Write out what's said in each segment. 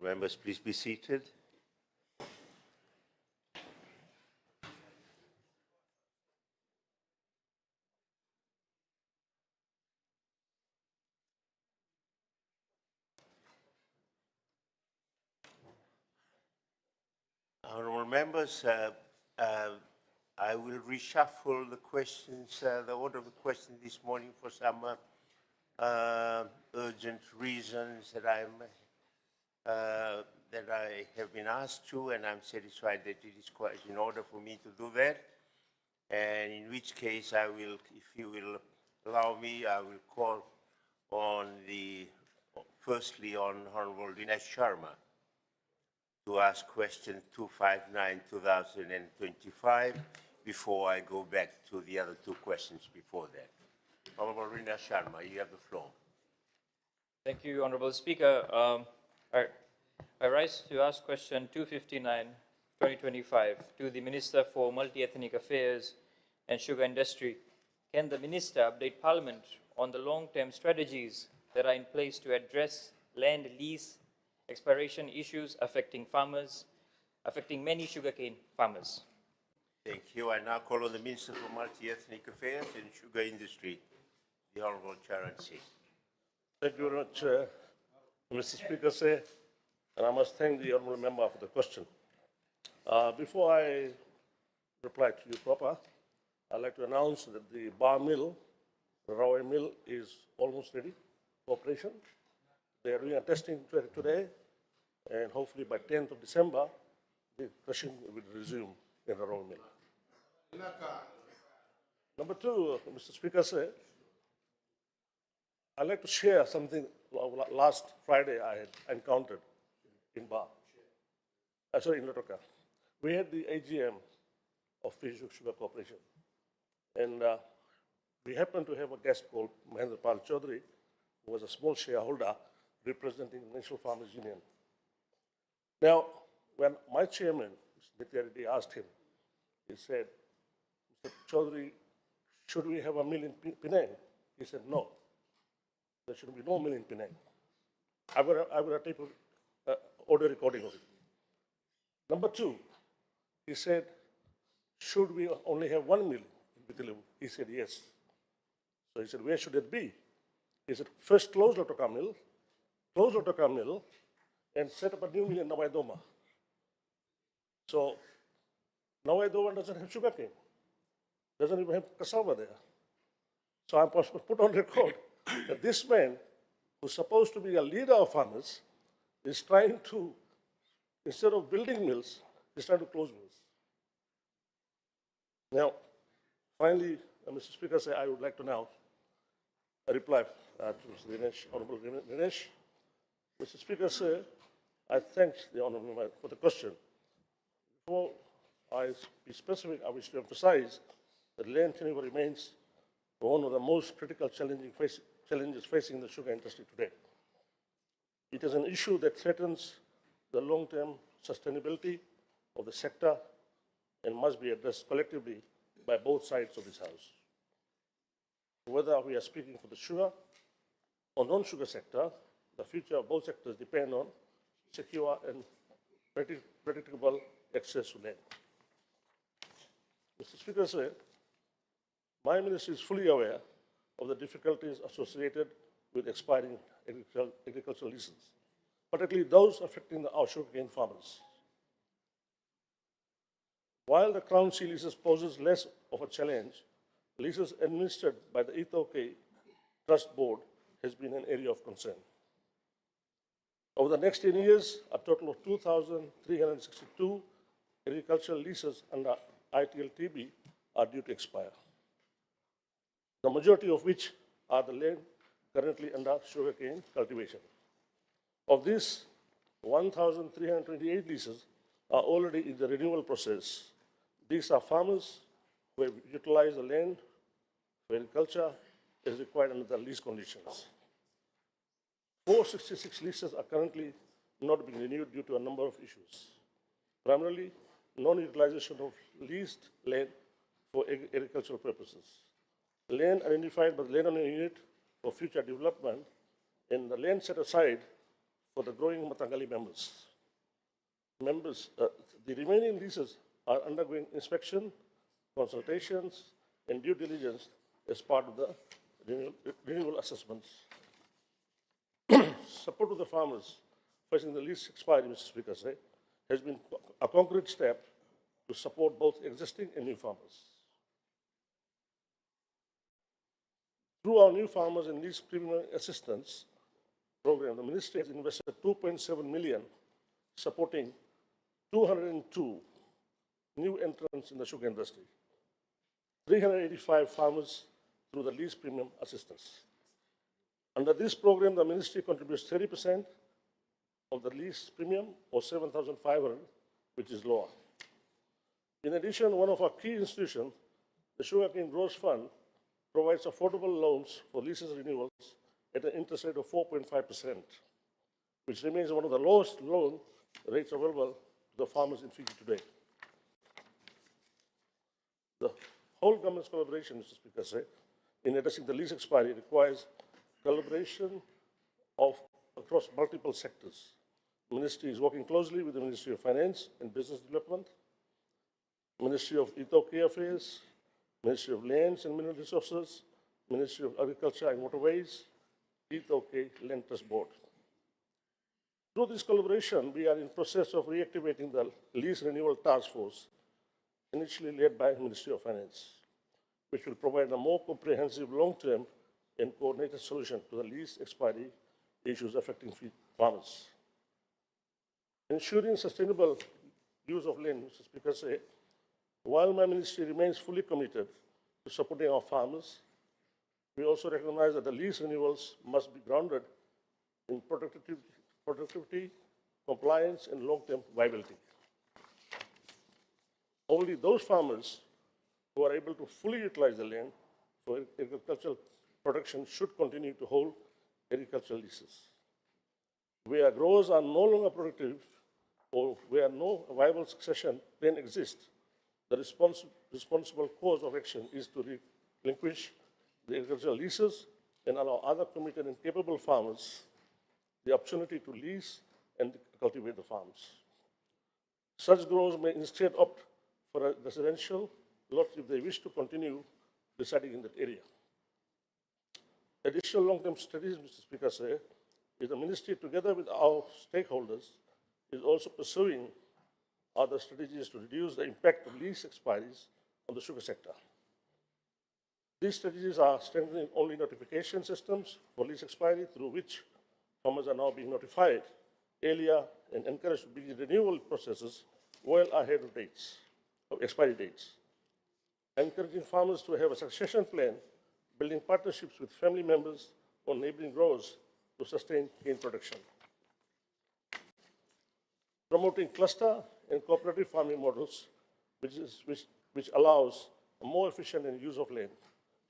Members, please be seated. Honourable members, I will reshuffle the questions, the order of the questions this morning for some urgent reasons that I have been asked to, and I'm satisfied that it is quite in order for me to do that. And in which case I will, if you will allow me, I will call on firstly on Honourable Dinesh Sharma to ask question 259-2025 before I go back to the other two questions before that. Honourable Dinesh Sharma, you have the floor. Thank you, Honourable Speaker. I rise to ask question 259-2025 to the Minister for Multi-Ethnic Affairs and Sugar Industry. Can the Minister update Parliament on the long-term strategies that are in place to address land lease expiration issues affecting many sugarcane farmers? Thank you. I now call on the Minister for Multi-Ethnic Affairs and Sugar Industry, the Honourable Charan Singh. Thank you very much, Mr. Speaker, sir. And I must thank the honourable member for the question. Before I reply to you proper, I'd like to announce that the bar mill, the Rawai mill, is almost ready for operation. They are doing a testing today, and hopefully by 10th of December, the crushing will resume in the Rawai mill. Number two, Mr. Speaker, sir, I'd like to share something last Friday I had encountered in Bar. In Lautoka. We had the AGM of Fiji Sugar Corporation. And we happened to have a guest called Mahendra Pal Chaudhary, who was a small shareholder representing the National Farmers Union. Now, when my chairman, Mr. Nitya Reddy, asked him, he said, Mr. Chaudhary, should we have a mill in Penang? He said, no. There should be no mill in Penang. I've got a tape of audio recording of it. Number two, he said, should we only have one mill in Bitilevu? He said, yes. So he said, where should it be? He said, first close Lautoka mill, and set up a new mill in Nawai Doma. So Nawai Doma doesn't have sugarcane, doesn't even have cassava there. So I'm supposed to put on record that this man, who's supposed to be a leader of farmers, is trying to, instead of building mills, he's trying to close mills. Now, finally, Mr. Speaker, I would like to now reply to Mr. Dinesh, Honourable Dinesh. Mr. Speaker, sir, I thank the Honourable member for the question. Before I be specific, I wish to emphasize that land tenure remains one of the most critical challenges facing the sugar industry today. It is an issue that threatens the long-term sustainability of the sector and must be addressed collectively by both sides of this House. Whether we are speaking for the sugar or non-sugar sector, the future of both sectors depend on secure and predictable access to land. Mr. Speaker, sir, my ministry is fully aware of the difficulties associated with expiring agricultural leases, particularly those affecting our sugarcane farmers. While the Crown Sea leases poses less of a challenge, leases administered by the Ethiopia Trust Board has been an area of concern. Over the next 10 years, a total of 2,362 agricultural leases under ITLTB are due to expire, the majority of which are the land currently under sugarcane cultivation. Of these, 1,328 leases are already in the renewal process. These are farmers who have utilized the land for agriculture as required under the lease conditions. 466 leases are currently not being renewed due to a number of issues, primarily non-utilization of leased land for agricultural purposes, land identified by the landowner unit for future development, and the land set aside for the growing Matangali members. The remaining leases are undergoing inspection, consultations, and due diligence as part of the renewal assessments. Support to the farmers facing the lease expiry, Mr. Speaker, has been a concrete step to support both existing and new farmers. Through our new farmers and lease premium assistance program, the ministry has invested 2.7 million supporting 202 new entrants in the sugar industry, 385 farmers through the lease premium assistance. Under this program, the ministry contributes 30% of the lease premium, or 7,500, which is lower. In addition, one of our key institutions, the Sugarcane Growers Fund, provides affordable loans for leases renewals at an interest rate of 4.5%, which remains one of the lowest loan rates available to the farmers in Fiji today. The whole government's collaboration, Mr. Speaker, in addressing the lease expiry requires collaboration across multiple sectors. The ministry is working closely with the Ministry of Finance and Business Development, Ministry of Ethnic Affairs, Ministry of Lands and Mineral Resources, Ministry of Agriculture and Waterways, Ethnic Land Trust Board. Through this collaboration, we are in process of reactivating the lease renewal task force, initially led by the Ministry of Finance, which will provide a more comprehensive long-term and coordinated solution to the lease expiry issues affecting farmers. Ensuring sustainable use of land, Mr. Speaker, while my ministry remains fully committed to supporting our farmers, we also recognize that the lease renewals must be grounded in productivity, compliance, and long-term viability. Only those farmers who are able to fully utilize the land for agricultural production should continue to hold agricultural leases. Where growers are no longer productive or where no viable succession plan exists, the responsible course of action is to relinquish the agricultural leases and allow other committed and capable farmers the opportunity to lease and cultivate the farms. Such growers may instead opt for a residential lot if they wish to continue residing in that area. Additional long-term strategies, Mr. Speaker, is the ministry, together with our stakeholders, is also pursuing other strategies to reduce the impact of lease expiries on the sugar sector. These strategies are strengthening only notification systems for lease expiry, through which farmers are now being notified earlier and encouraged to begin renewal processes well ahead of expiry dates. Encouraging farmers to have a succession plan, building partnerships with family members or neighboring growers to sustain cane production. Promoting cluster and cooperative farming models, which allows a more efficient use of land,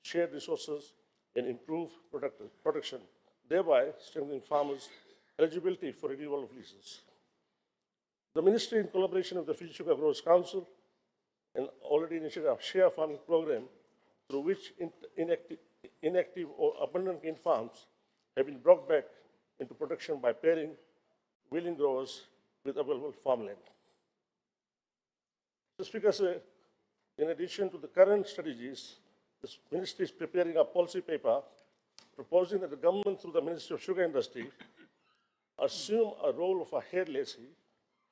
shared resources, and improved production, thereby strengthening farmers' eligibility for renewal of leases. The ministry, in collaboration with the Fiji Sugar Growers Council, and already initiated a share farming program through which inactive or abandoned cane farms have been brought back into production by pairing willing growers with available farmland. Mr. Speaker, in addition to the current strategies, the ministry is preparing a policy paper proposing that the government, through the Ministry of Sugar Industry, assume a role of a head lessee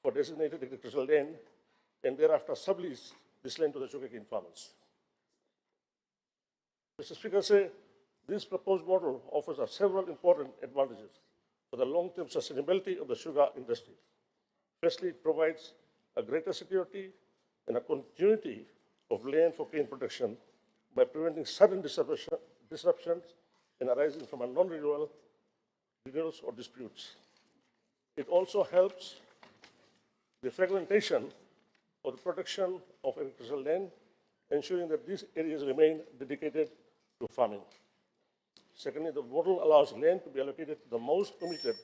for designated agricultural land and thereafter sublease this land to the sugarcane farmers. Mr. Speaker, this proposed model offers us several important advantages for the long-term sustainability of the sugar industry. Firstly, it provides a greater security and a continuity of land for cane production by preventing sudden disruptions and arising from a non-renewals or disputes. It also helps the fragmentation of the protection of agricultural land, ensuring that these areas remain dedicated to farming. Secondly, the model allows land to be allocated to the most committed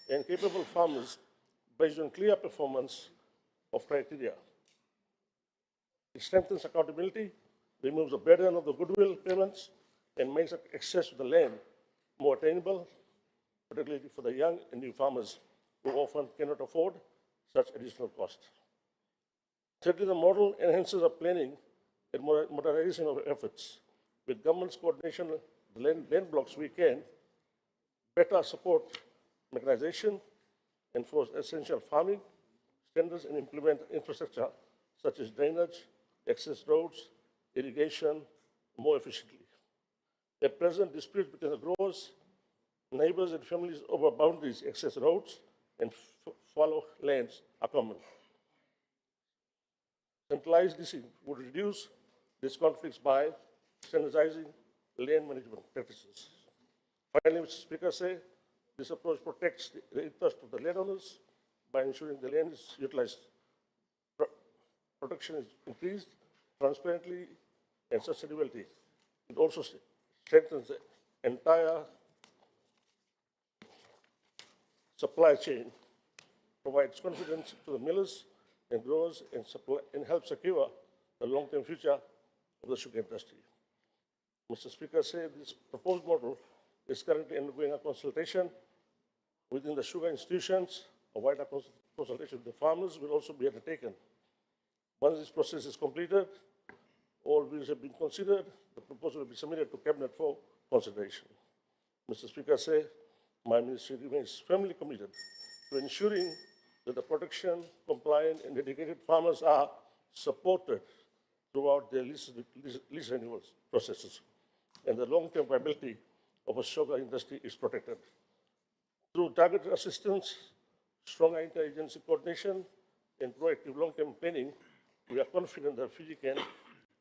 and capable farmers based on clear performance of criteria. It strengthens accountability, removes the burden of the goodwill payments, and makes access to the land more attainable, particularly for the young and new farmers who often cannot afford such additional cost. Thirdly, the model enhances our planning and modernization of efforts. With government's coordination, the land blocks we can better support mechanization, enforce essential farming standards, and implement infrastructure such as drainage, access roads, irrigation more efficiently. At present, disputes between the growers, neighbors, and families over boundaries, access roads, and fallow lands are common. Centralized leasing would reduce these conflicts by standardizing land management practices. Finally, Mr. Speaker, this approach protects the interest of the landowners by ensuring the land is utilized, production is increased transparently and sustainability. It also strengthens the entire supply chain, provides confidence to the millers and growers, and helps secure the long-term future of the sugar industry. Mr. Speaker, this proposed model is currently undergoing a consultation within the sugar institutions. A wider consultation with the farmers will also be undertaken. Once this process is completed, all views have been considered, the proposal will be submitted to Cabinet for consideration. Mr. Speaker, my ministry remains firmly committed to ensuring that the production, compliant, and dedicated farmers are supported throughout their lease renewal processes, and the long-term viability of a sugar industry is protected. Through targeted assistance, stronger interagency coordination, and proactive long-term planning, we are confident that Fiji can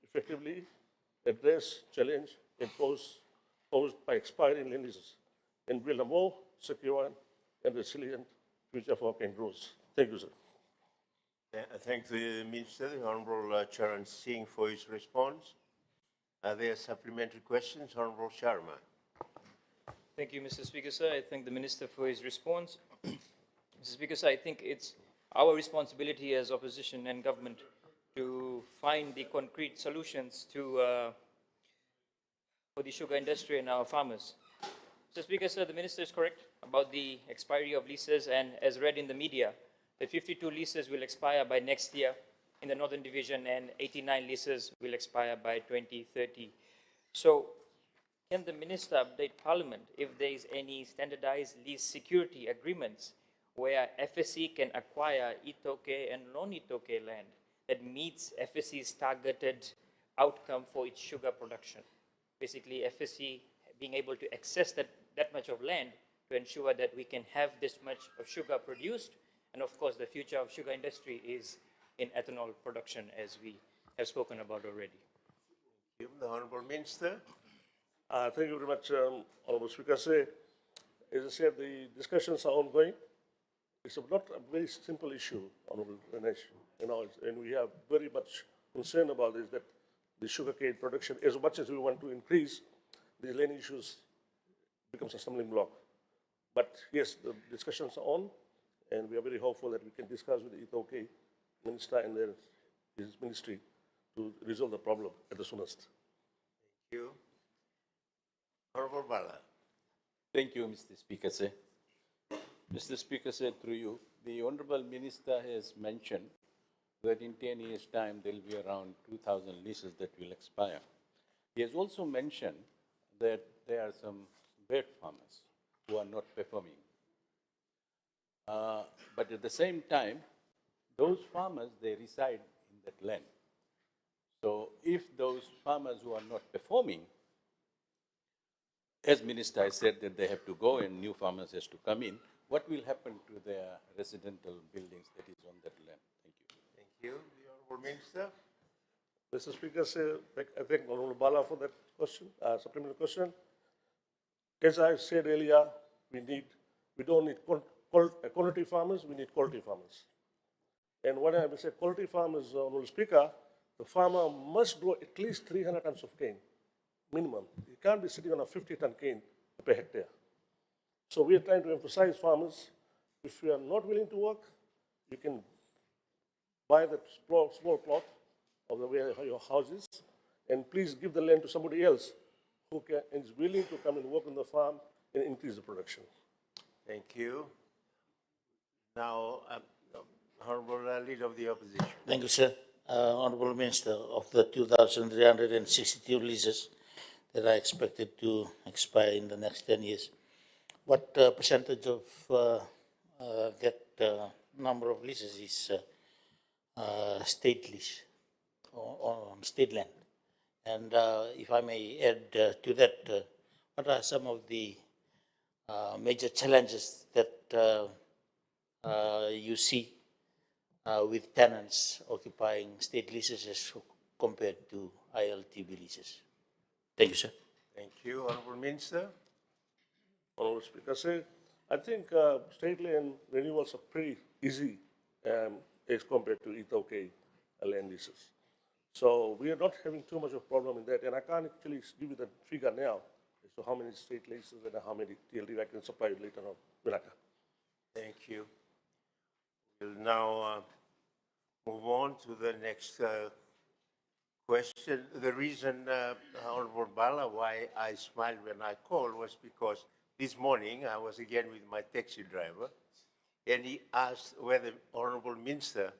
effectively address challenge posed by expiring land leases and build a more secure and resilient future for our cane growers. Thank you, sir. I thank the Minister, the Honourable Charan Singh, for his response. Are there supplementary questions? Honourable Sharma. Thank you, Mr. Speaker, sir. I thank the Minister for his response. Mr. Speaker, sir, I think it's our responsibility as opposition and government to find the concrete solutions for the sugar industry and our farmers. Mr. Speaker, sir, the Minister is correct about the expiry of leases, and as read in the media, the 52 leases will expire by next year in the Northern Division, and 89 leases will expire by 2030. So, can the Minister update Parliament if there is any standardized lease security agreements where FSC can acquire Itoke and non-Itoke land that meets FSC's targeted outcome for its sugar production? Basically, FSC being able to access that much of land to ensure that we can have this much of sugar produced. And of course, the future of sugar industry is in ethanol production, as we have spoken about already. Thank you. The Honourable Minister. Thank you very much, Honourable Speaker. As I said, the discussions are ongoing. It's not a very simple issue, Honourable Ganesh, and we are very much concerned about this, that the sugarcane production, as much as we want to increase, the land issues becomes a stumbling block. But yes, the discussions are on, and we are very hopeful that we can discuss with the Itoke Minister and his ministry to resolve the problem at the soonest. Thank you. Honourable Bala. Thank you, Mr. Speaker, sir. Mr. Speaker, sir, through you, the Honourable Minister has mentioned that in 10 years' time there will be around 2,000 leases that will expire. He has also mentioned that there are some bad farmers who are not performing. But at the same time, those farmers, they reside in that land. So if those farmers who are not performing, as Minister has said that they have to go and new farmers has to come in, what will happen to their residential buildings that is on that land? Thank you. Thank you. The Honourable Minister. Mr. Speaker, I thank Honourable Bala for that question, supplementary question. As I said earlier, we don't need quantity farmers, we need quality farmers. And when I say quality farmers, Honourable Speaker, the farmer must grow at least 300 tons of cane, minimum. He can't be sitting on a 50-ton cane per hectare. So we are trying to emphasize farmers, if you are not willing to work, you can buy that small plot of where your house is, and please give the land to somebody else who is willing to come and work on the farm and increase the production. Thank you. Now, Honorable Leader of the Opposition. Thank you, sir. Honorable Minister, of the 2,362 leases that are expected to expire in the next 10 years, what percentage of that number of leases is state lease or on state land? And if I may add to that, what are some of the major challenges that you see with tenants occupying state leases as compared to ILTB leases? Thank you, sir. Thank you. Honorable Minister. Honorable Speaker, sir, I think state land renewals are pretty easy as compared to Itoke land leases. So we are not having too much of a problem in that, and I can't actually give you the figure now as to how many state leases and how many TLD I can supply you later on. Vinaka. Thank you. We'll now move on to the next question. The reason, Honorable Bala, why I smiled when I called was because this morning I was again with my taxi driver, and he asked whether Honorable Minister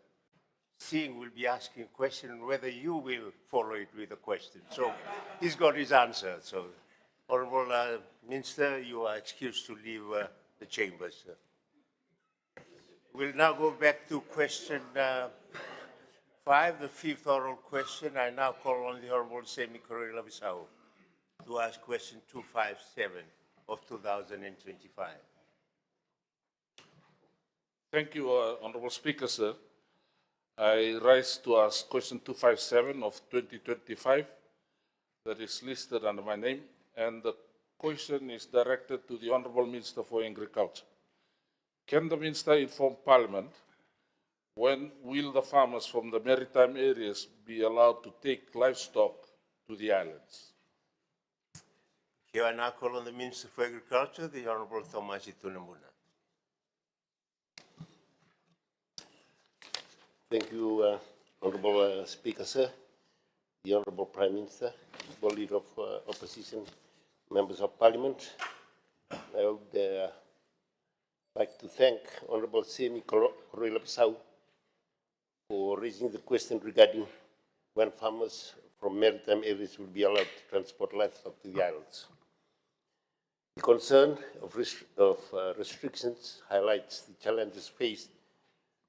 Singh will be asking a question, whether you will follow it with a question. So he's got his answer. So, Honorable Minister, you are excused to leave the chamber, sir. We'll now go back to question 5, the fifth oral question. I now call on the Honorable Semi Correa-Labisau to ask question 257 of 2025. Thank you, Honorable Speaker, sir. I rise to ask question 257 of 2025 that is listed under my name, and the question is directed to the Honorable Minister for Agriculture. Can the Minister inform Parliament when will the farmers from the maritime areas be allowed to take livestock to the islands? Here I now call on the Minister for Agriculture, the Honorable Thomaji Tunamuna. Thank you, Honorable Speaker, sir, the Honorable Prime Minister, Honorable Leader of Opposition, Members of Parliament. I would like to thank Honorable Semi Correa-Labisau for raising the question regarding when farmers from maritime areas will be allowed to transport livestock to the islands. The concern of restrictions highlights the challenges faced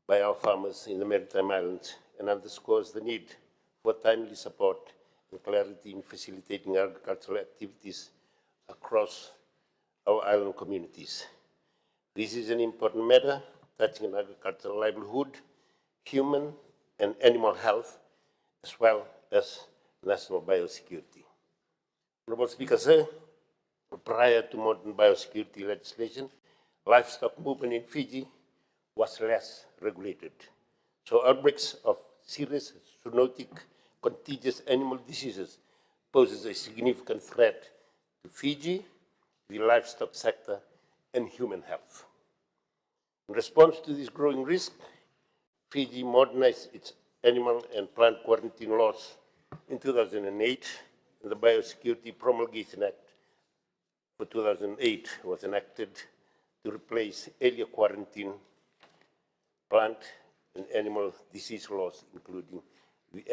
by our farmers in the maritime islands and underscores the need for timely support and clarity in facilitating agricultural activities across our island communities. This is an important matter touching on agricultural livelihood, human and animal health, as well as national biosecurity. Honorable Speaker, sir, prior to modern biosecurity legislation, livestock movement in Fiji was less regulated. So outbreaks of serious zoonotic contagious animal diseases poses a significant threat to Fiji, the livestock sector, and human health. In response to this growing risk, Fiji modernized its animal and plant quarantine laws in 2008, and the Biosecurity Promulgation Act for 2008 was enacted to replace earlier quarantine plant and animal disease laws, including the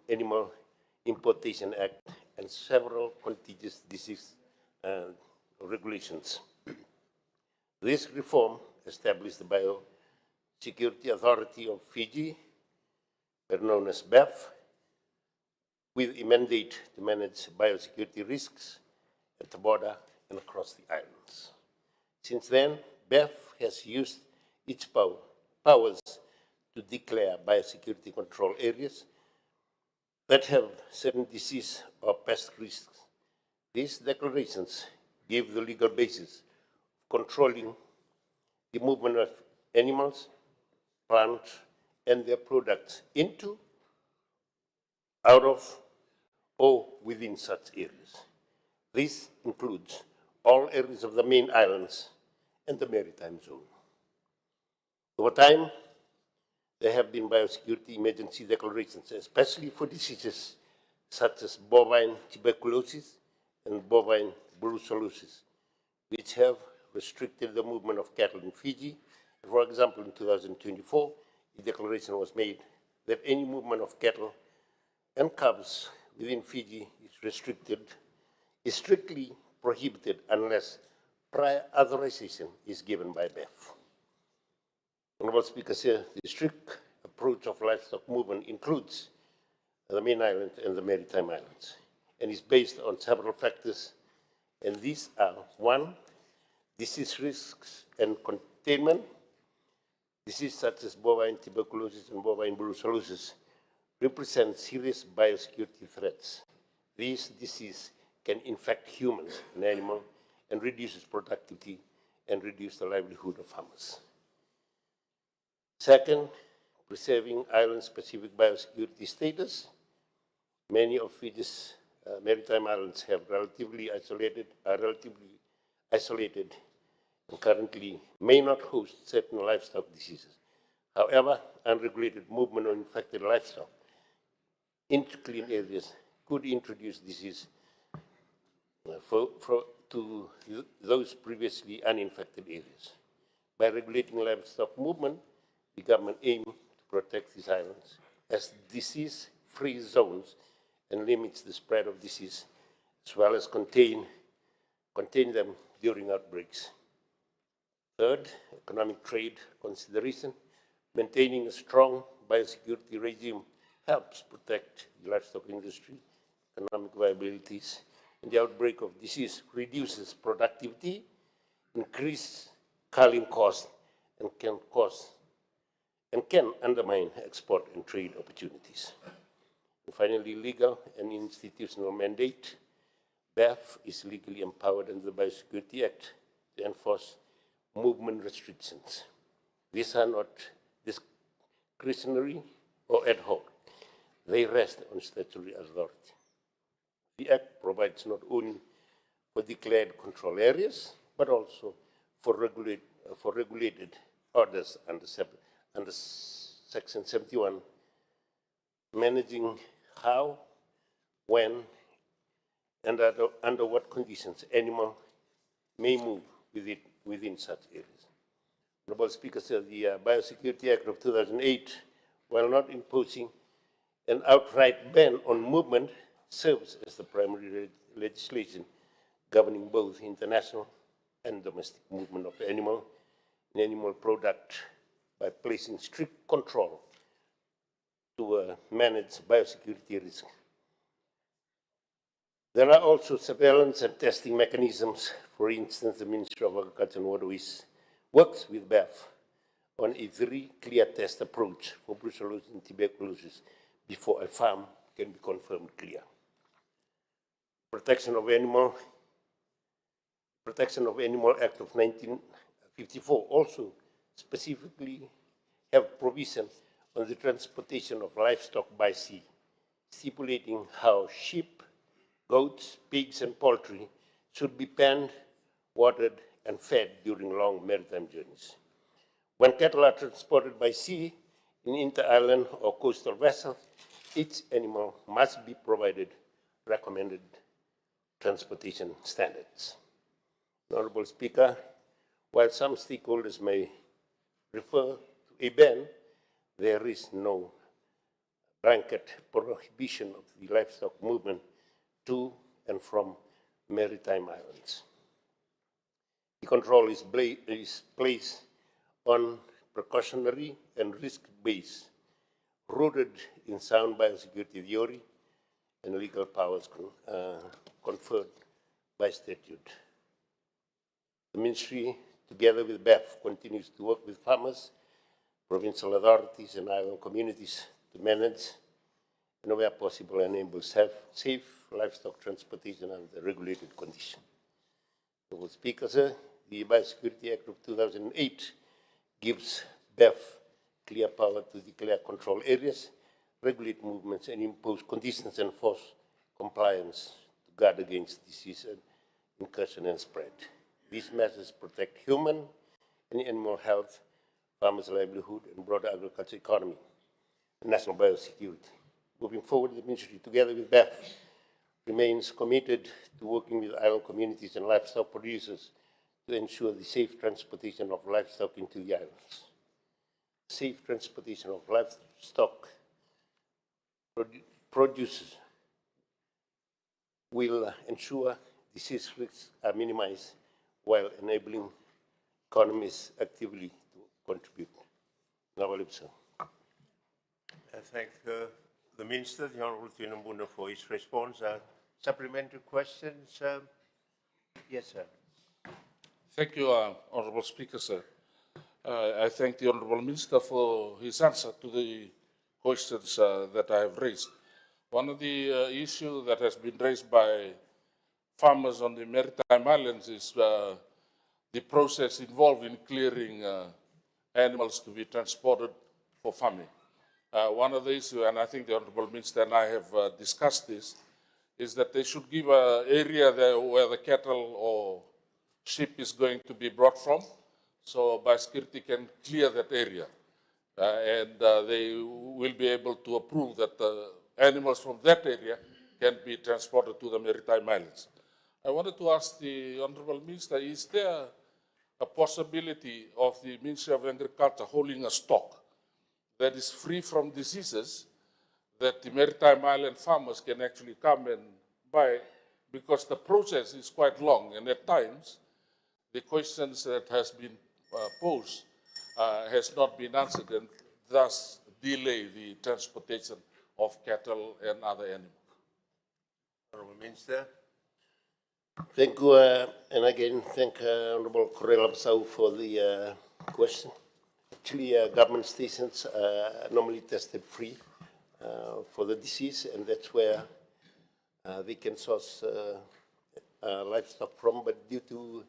Animal Importation Act and several contagious disease regulations. This reform established the Biosecurity Authority of Fiji, known as BEF, with a mandate to manage biosecurity risks at the border and across the islands. Since then, BEF has used its powers to declare biosecurity control areas that have certain disease or pest risks. These declarations give the legal basis of controlling the movement of animals, plants, and their products into, out of, or within such areas. This includes all areas of the main islands and the maritime zone. Over time, there have been biosecurity emergency declarations, especially for diseases such as bovine tuberculosis and bovine brucellosis, which have restricted the movement of cattle in Fiji For example, in 2024, a declaration was made that any movement of cattle and calves within Fiji is strictly prohibited unless prior authorization is given by BEF. Honorable Speaker, sir, the strict approach of livestock movement includes the main island and the maritime islands, and is based on several factors, and these are: one, disease risks and containment. Disease such as bovine tuberculosis and bovine brucellosis represent serious biosecurity threats. These diseases can infect humans and animals and reduces productivity and reduce the livelihood of farmers. Second, preserving island-specific biosecurity status. Many of Fiji's maritime islands are relatively isolated and currently may not host certain livestock diseases. However, unregulated movement of infected livestock into clean areas could introduce disease to those previously uninfected areas. By regulating livestock movement, the government aims to protect these islands as disease-free zones and limits the spread of disease, as well as contain them during outbreaks. Third, economic trade consideration. Maintaining a strong biosecurity regime helps protect the livestock industry, economic viabilities, and the outbreak of disease reduces productivity, increase culling costs, and can undermine export and trade opportunities. And finally, legal and institutional mandate. BEF is legally empowered under the Biosecurity Act to enforce movement restrictions. These are not discretionary or ad hoc. They rest on statutory authority. The Act provides not only for declared control areas, but also for regulated orders under Section 71, managing how, when, and under what conditions animal may move within such areas. Honorable Speaker, sir, the Biosecurity Act of 2008, while not imposing an outright ban on movement, serves as the primary legislation governing both international and domestic movement of animal and animal product by placing strict control to manage biosecurity risk. There are also surveillance and testing mechanisms. For instance, the Ministry of Agriculture and Waterways works with BEF on a very clear test approach for brucellosis and tuberculosis before a farm can be confirmed clear. Protection of Animal Act of 1954 also specifically have provision on the transportation of livestock by sea, stipulating how sheep, goats, pigs, and poultry should be penned, watered, and fed during long maritime journeys. When cattle are transported by sea in inter-island or coastal vessels, each animal must be provided recommended transportation standards. Honorable Speaker, while some stakeholders may refer to a ban, there is no blanket prohibition of the livestock movement to and from maritime islands. The control is placed on precautionary and risk-based, rooted in sound biosecurity theory and legal powers conferred by statute. The Ministry, together with BEF, continues to work with farmers, provincial authorities, and island communities to manage and, where possible, enable safe livestock transportation under regulated conditions. Honorable Speaker, sir, the Biosecurity Act of 2008 gives BEF clear power to declare control areas, regulate movements, and impose conditions and enforce compliance to guard against disease and incursion and spread. These measures protect human and animal health, farmers' livelihood, and broader agriculture economy, and national biosecurity. Moving forward, the Ministry, together with BEF, remains committed to working with island communities and livestock producers to ensure the safe transportation of livestock into the islands. Safe transportation of livestock produces will ensure disease risks are minimized while enabling economies actively to contribute. Nawalipsa. I thank the Minister, the Honourable Tinambuna, for his response. Supplementary questions? Yes, sir. Thank you, Honorable Speaker, sir. I thank the Honorable Minister for his answer to the questions that I have raised. One of the issues that has been raised by farmers on the maritime islands is the process involved in clearing animals to be transported for farming. One of the issues, and I think the Honorable Minister and I have discussed this, is that they should give an area there where the cattle or sheep is going to be brought from, so biosecurity can clear that area. And they will be able to approve that animals from that area can be transported to the maritime islands. I wanted to ask the Honorable Minister, is there a possibility of the Ministry of Agriculture holding a stock that is free from diseases that the maritime island farmers can actually come and buy, because the process is quite long, and at times the questions that has been posed has not been answered, and thus delay the transportation of cattle and other animals. Honourable Minister. Thank you, and again, thank Honorable Correla Absau for the question. Actually, government stations are normally tested free for the disease, and that's where they can source livestock from. But due to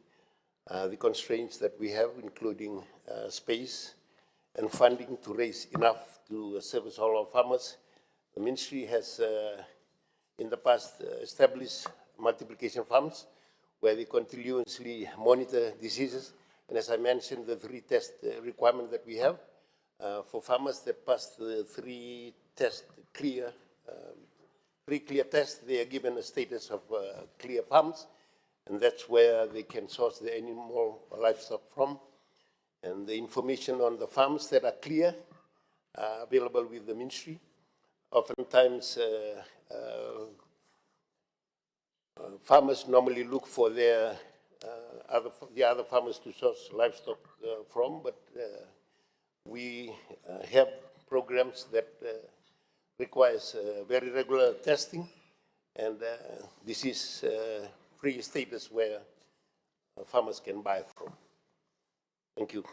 the constraints that we have, including space and funding to raise enough to service all our farmers, the ministry has in the past established multiplication farms where we continuously monitor diseases. And as I mentioned, the 3 test requirement that we have for farmers that pass the 3 clear tests, they are given a status of clear farms, and that's where they can source the animal or livestock from. And the information on the farms that are clear are available with the ministry. Oftentimes, farmers normally look for their the other farmers to source livestock from, but we have programs that requires very regular testing, and this is free status where farmers can buy from. Thank you.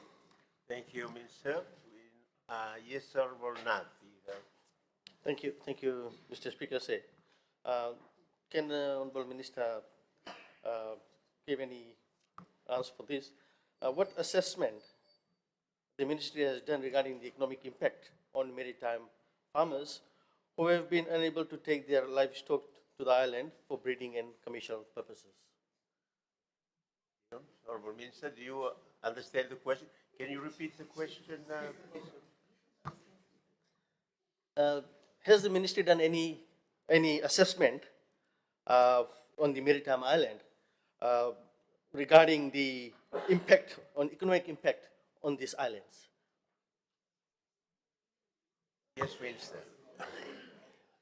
Thank you, Minister. Yes, Honourable Nath. Thank you, Mr. Speaker. Can the Honourable Minister give any answer for this? What assessment the Ministry has done regarding the economic impact on maritime farmers who have been unable to take their livestock to the island for breeding and commercial purposes? Honourable Minister, do you understand the question? Can you repeat the question, please? Has the Ministry done any assessment on the maritime island regarding the economic impact on these islands? Yes, Minister.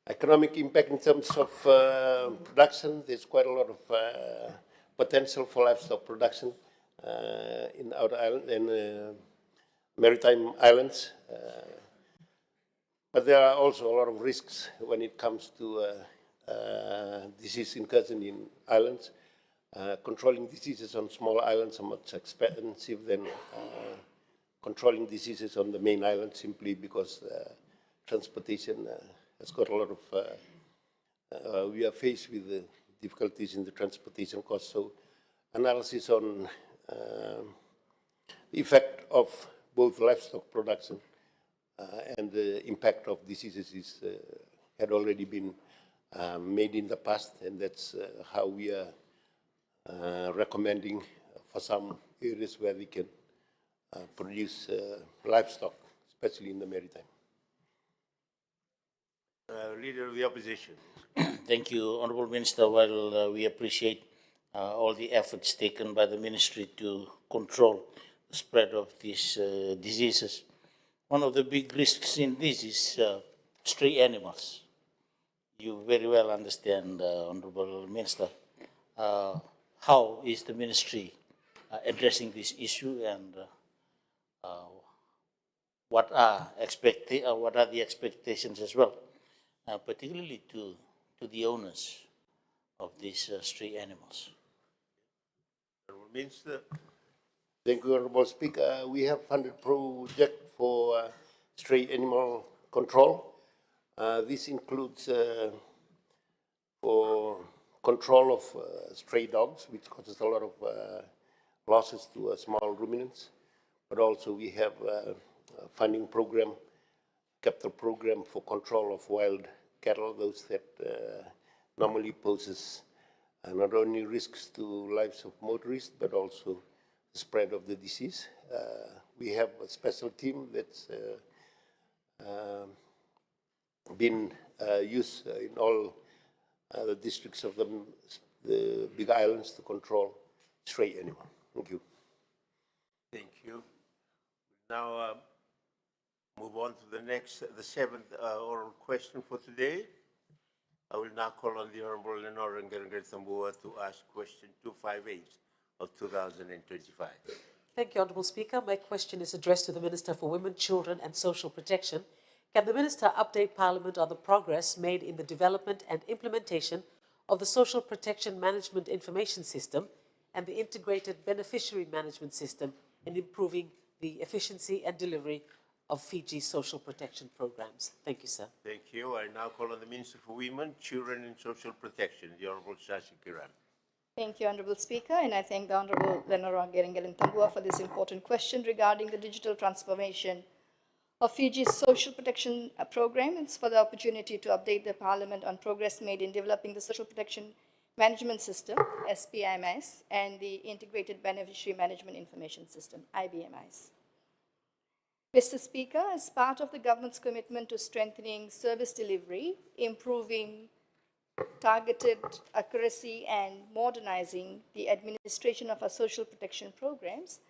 Economic impact in terms of production, there's quite a lot of potential for livestock production in outer island and maritime islands. But there are also a lot of risks when it comes to disease incursion in islands. Controlling diseases on small islands are much expensive than controlling diseases on the main island, simply because transportation has got a lot of, we are faced with the difficulties in the transportation costs. So analysis on the effect of both livestock production and the impact of diseases is, had already been made in the past, and that's how we are recommending for some areas where we can produce livestock, especially in the maritime. Leader of the Opposition. Thank you, Honourable Minister. While we appreciate all the efforts taken by the ministry to control the spread of these diseases. One of the big risks in this is stray animals. You very well understand, Honorable Minister, how is the ministry addressing this issue, and what are the expectations as well, particularly to the owners of these stray animals. Honorable Minister. Thank you, Honorable Speaker. We have funded project for stray animal control. This includes for control of stray dogs, which causes a lot of losses to small ruminants. But also we have a funding program, capital program for control of wild cattle, those that normally poses not only risks to lives of motorists, but also the spread of the disease. We have a special team that's been used in all the districts of the big islands to control stray animal. Thank you. Thank you. Now move on to the seventh oral question for today. I will now call on the Honorable Lenore Ngerengere-Tambua to ask question 258 of 2025. Thank you, Honourable Speaker. My question is addressed to the Minister for Women, Children and Social Protection. Can the Minister update Parliament on the progress made in the development and implementation of the Social Protection Management Information System and the Integrated Beneficiary Management System in improving the efficiency and delivery of Fiji's social protection programs? Thank you, sir. Thank you. I now call on the Minister for Women, Children and Social Protection, the Honorable Shashi Kiran. Thank you, Honourable Speaker, and I thank the Honourable Lenore Ngerengere-Tambua for this important question regarding the digital transformation of Fiji's social protection program. It's for the opportunity to update the Parliament on progress made in developing the Social Protection Management System, SPMS, and the Integrated Beneficiary Management Information System, IBMIS. Mr. Speaker, as part of the government's commitment to strengthening service delivery, improving targeted accuracy and modernizing the administration of our social protection programs,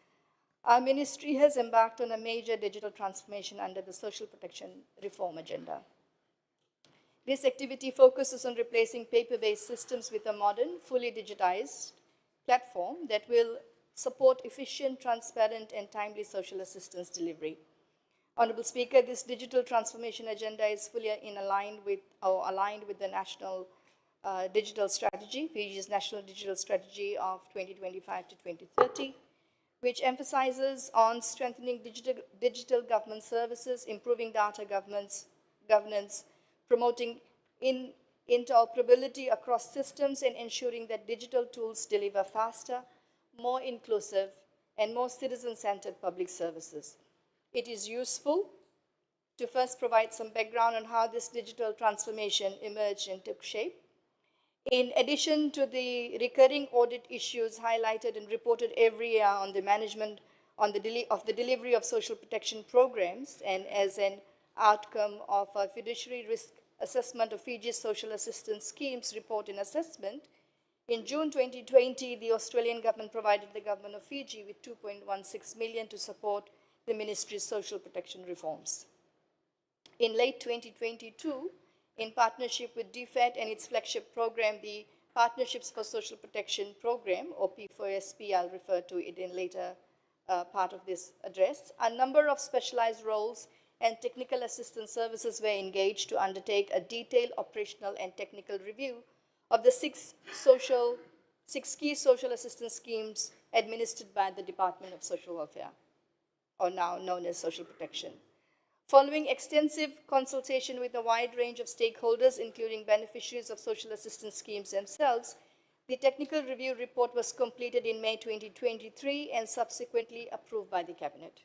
our ministry has embarked on a major digital transformation under the social protection reform agenda. This activity focuses on replacing paper-based systems with a modern, fully digitized platform that will support efficient, transparent, and timely social assistance delivery. Honourable Speaker, this digital transformation agenda is fully aligned with the national digital strategy, Fiji's national digital strategy of 2025 to 2030, which emphasizes on strengthening digital government services, improving data governance, promoting interoperability across systems, and ensuring that digital tools deliver faster, more inclusive, and more citizen-centered public services. It is useful to first provide some background on how this digital transformation emerged and took shape. In addition to the recurring audit issues highlighted and reported every year on the management of the delivery of social protection programs, and as an outcome of a fiduciary risk assessment of Fiji's social assistance schemes report and assessment, in June 2020, the Australian government provided the government of Fiji with $2.16 million to support the ministry's social protection reforms. In late 2022, in partnership with DFAT and its flagship program, the Partnerships for Social Protection Program, or P4SP, I'll refer to it in later part of this address, a number of specialized roles and technical assistance services were engaged to undertake a detailed operational and technical review of the six key social assistance schemes administered by the Department of Social Welfare, or now known as Social Protection. Following extensive consultation with a wide range of stakeholders, including beneficiaries of social assistance schemes themselves, the technical review report was completed in May 2023 and subsequently approved by the Cabinet.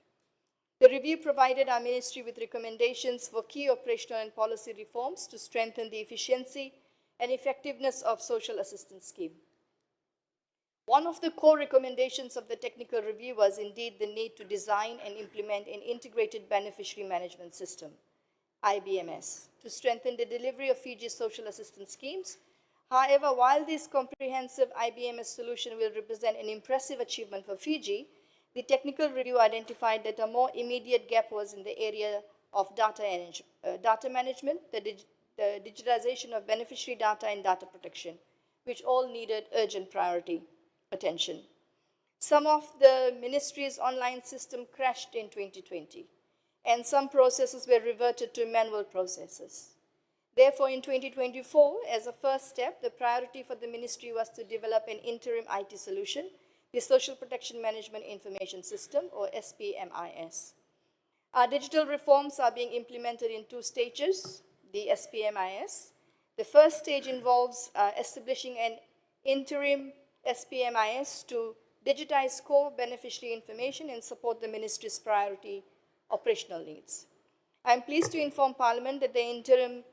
The review provided our ministry with recommendations for key operational and policy reforms to strengthen the efficiency and effectiveness of social assistance scheme. One of the core recommendations of the technical review was indeed the need to design and implement an integrated beneficiary management system, IBMS, to strengthen the delivery of Fiji's social assistance schemes. However, while this comprehensive IBMS solution will represent an impressive achievement for Fiji, the technical review identified that a more immediate gap was in the area of data management, the digitization of beneficiary data, and data protection, which all needed urgent priority attention. Some of the ministry's online system crashed in 2020, and some processes were reverted to manual processes. Therefore, in 2024, as a first step, the priority for the ministry was to develop an interim IT solution, the Social Protection Management Information System, or SPMIS. Our digital reforms are being implemented in 2 stages, the SPMIS. The first stage involves establishing an interim SPMIS to digitize core beneficiary information and support the ministry's priority operational needs. I'm pleased to inform Parliament that the interim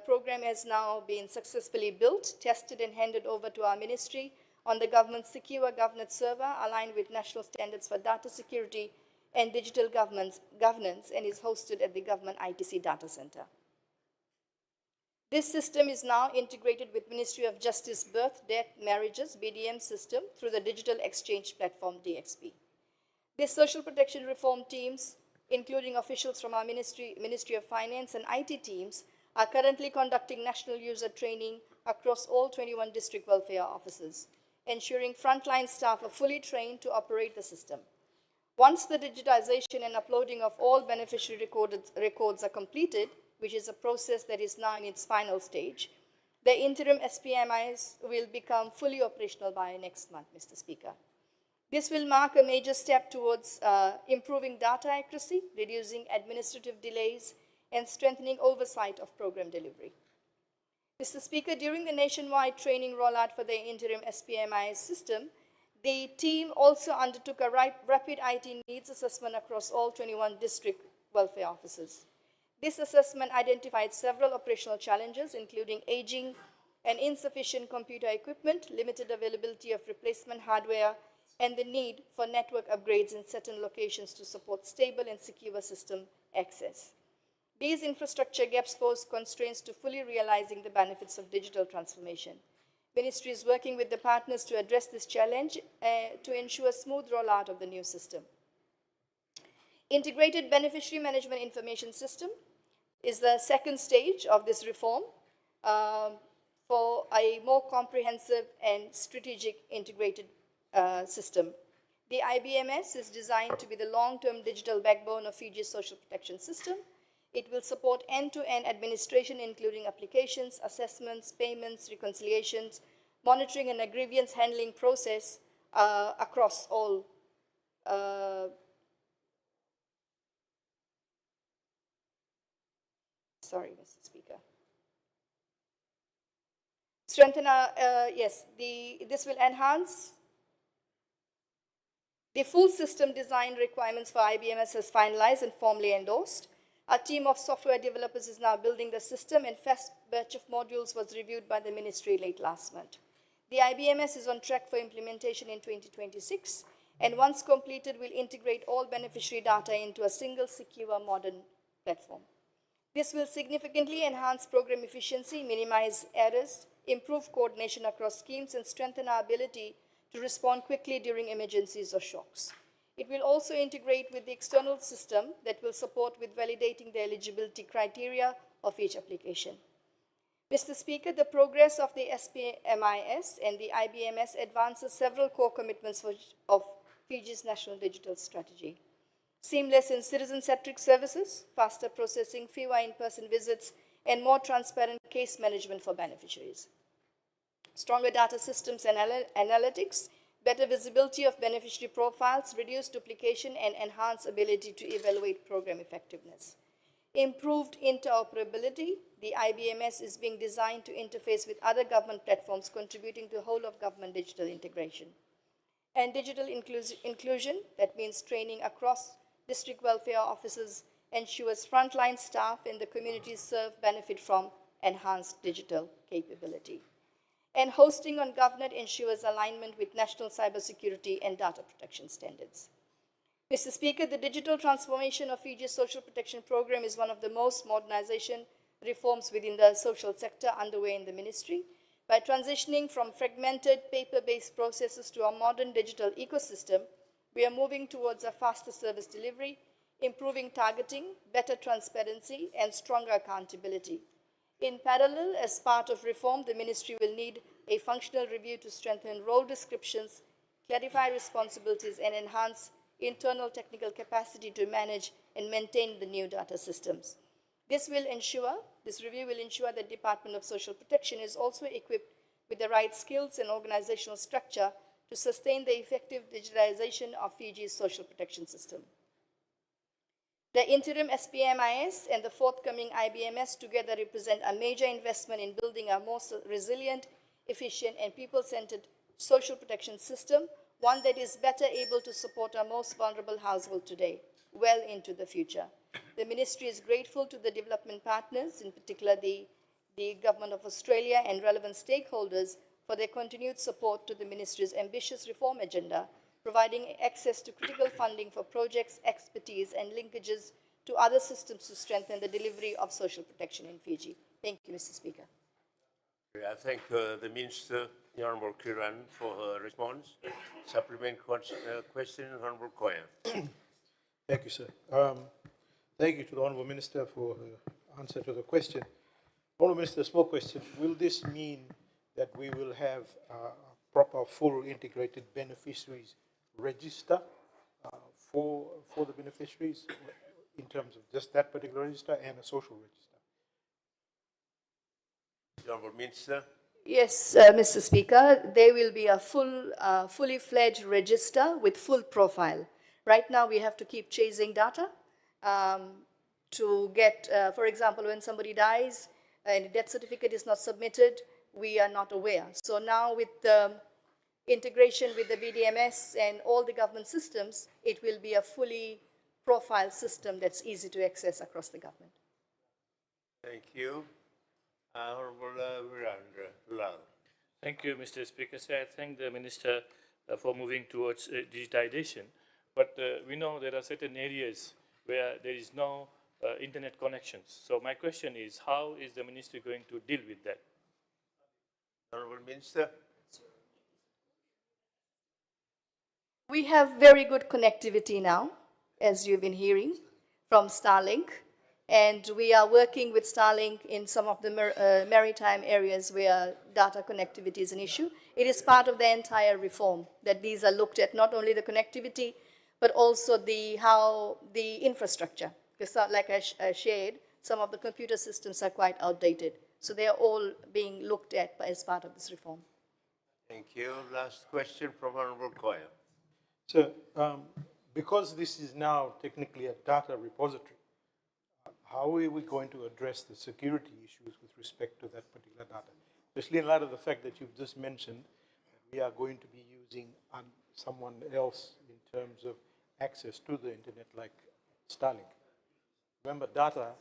program has now been successfully built, tested, and handed over to our ministry on the government's secure governance server, aligned with national standards for data security and digital governance, and is hosted at the Government ITC Data Center. This system is now integrated with Ministry of Justice Birth, Death, Marriages, BDM system through the Digital Exchange Platform, DXP. The social protection reform teams, including officials from our Ministry of Finance and IT teams, are currently conducting national user training across all 21 district welfare offices, ensuring frontline staff are fully trained to operate the system. Once the digitization and uploading of all beneficiary records are completed, which is a process that is now in its final stage, the interim SPMIs will become fully operational by next month, Mr. Speaker. This will mark a major step towards improving data accuracy, reducing administrative delays, and strengthening oversight of program delivery. Mr. Speaker, during the nationwide training rollout for the interim SPMIS system, the team also undertook a rapid IT needs assessment across all 21 district welfare offices. This assessment identified several operational challenges, including aging and insufficient computer equipment, limited availability of replacement hardware, and the need for network upgrades in certain locations to support stable and secure system access. These infrastructure gaps pose constraints to fully realizing the benefits of digital transformation. Ministry is working with the partners to address this challenge to ensure smooth rollout of the new system. Integrated Beneficiary Management Information System is the second stage of this reform for a more comprehensive and strategic integrated system. The IBMS is designed to be the long-term digital backbone of Fiji's social protection system. It will support end-to-end administration, including applications, assessments, payments, reconciliations, monitoring, and a grievance handling process across all sorry, Mr. Speaker. Strengthen our, this will enhance the full system design requirements for IBMS has finalized and formally endorsed. A team of software developers is now building the system, and first batch of modules was reviewed by the ministry late last month. The IBMS is on track for implementation in 2026, and once completed, will integrate all beneficiary data into a single, secure, modern platform. This will significantly enhance program efficiency, minimize errors, improve coordination across schemes, and strengthen our ability to respond quickly during emergencies or shocks. It will also integrate with the external system that will support with validating the eligibility criteria of each application. Mr. Speaker, the progress of the SPMIS and the IBMS advances several core commitments of Fiji's national digital strategy. Seamless and citizen-centric services, faster processing, fewer in-person visits, and more transparent case management for beneficiaries. Stronger data systems and analytics, better visibility of beneficiary profiles, reduced duplication, and enhanced ability to evaluate program effectiveness. Improved interoperability, the IBMS is being designed to interface with other government platforms, contributing to whole of government digital integration. And digital inclusion, that means training across district welfare offices, ensures frontline staff and the communities served benefit from enhanced digital capability. And hosting on GovNet ensures alignment with national cybersecurity and data protection standards. Mr. Speaker, the digital transformation of Fiji's social protection program is one of the most modernization reforms within the social sector underway in the ministry. By transitioning from fragmented paper-based processes to a modern digital ecosystem, we are moving towards a faster service delivery, improving targeting, better transparency, and stronger accountability. In parallel, as part of reform, the ministry will need a functional review to strengthen role descriptions, clarify responsibilities, and enhance internal technical capacity to manage and maintain the new data systems. This review will ensure that Department of Social Protection is also equipped with the right skills and organizational structure to sustain the effective digitalization of Fiji's social protection system. The interim SPMIS and the forthcoming IBMS together represent a major investment in building a more resilient, efficient, and people-centered social protection system, one that is better able to support our most vulnerable households today, well into the future. The ministry is grateful to the development partners, in particular the Government of Australia and relevant stakeholders, for their continued support to the ministry's ambitious reform agenda, providing access to critical funding for projects, expertise, and linkages to other systems to strengthen the delivery of social protection in Fiji. Thank you, Mr. Speaker. I thank the Minister, the Honourable Kiran, for her response. Supplement question, Honourable Koya. Thank you, sir. Thank you to the Honourable Minister for her answer to the question. Honourable Minister, a small question. Will this mean that we will have a proper, full, integrated beneficiaries register for the beneficiaries in terms of just that particular register and a social register? The Honourable Minister. Yes, Mr. Speaker, there will be a fully fledged register with full profile. Right now, we have to keep chasing data to get, for example, when somebody dies and a death certificate is not submitted, we are not aware. So now with the integration with the BDMS and all the government systems, it will be a fully profile system that's easy to access across the government. Thank you. Honourable Virendra Lal. Thank you, Mr. Speaker. So I thank the Minister for moving towards digitization. But we know there are certain areas where there is no internet connections. So my question is, how is the Ministry going to deal with that? Honourable Minister. We have very good connectivity now, as you've been hearing, from Starlink. And we are working with Starlink in some of the maritime areas where data connectivity is an issue. It is part of the entire reform that these are looked at, not only the connectivity, but also how the infrastructure. Because like I shared, some of the computer systems are quite outdated. So they are all being looked at as part of this reform. Thank you. Last question from Honourable Koya. So, because this is now technically a data repository, how are we going to address the security issues with respect to that particular data? Especially in light of the fact that you've just mentioned that we are going to be using someone else in terms of access to the internet like Starlink. Remember, data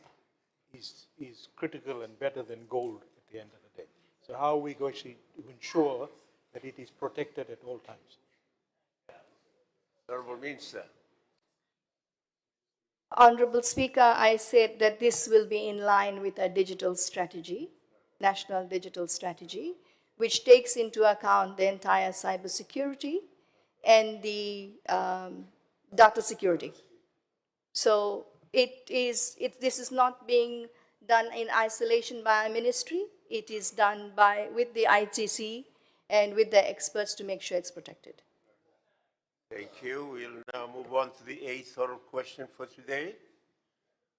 is critical and better than gold at the end of the day. So how are we going to ensure that it is protected at all times? Honourable Minister. Honourable Speaker, I said that this will be in line with a digital strategy, national digital strategy, which takes into account the entire cybersecurity and the data security. So this is not being done in isolation by a ministry. It is done with the ITC and with the experts to make sure it's protected. Thank you. We'll now move on to the 8th oral question for today.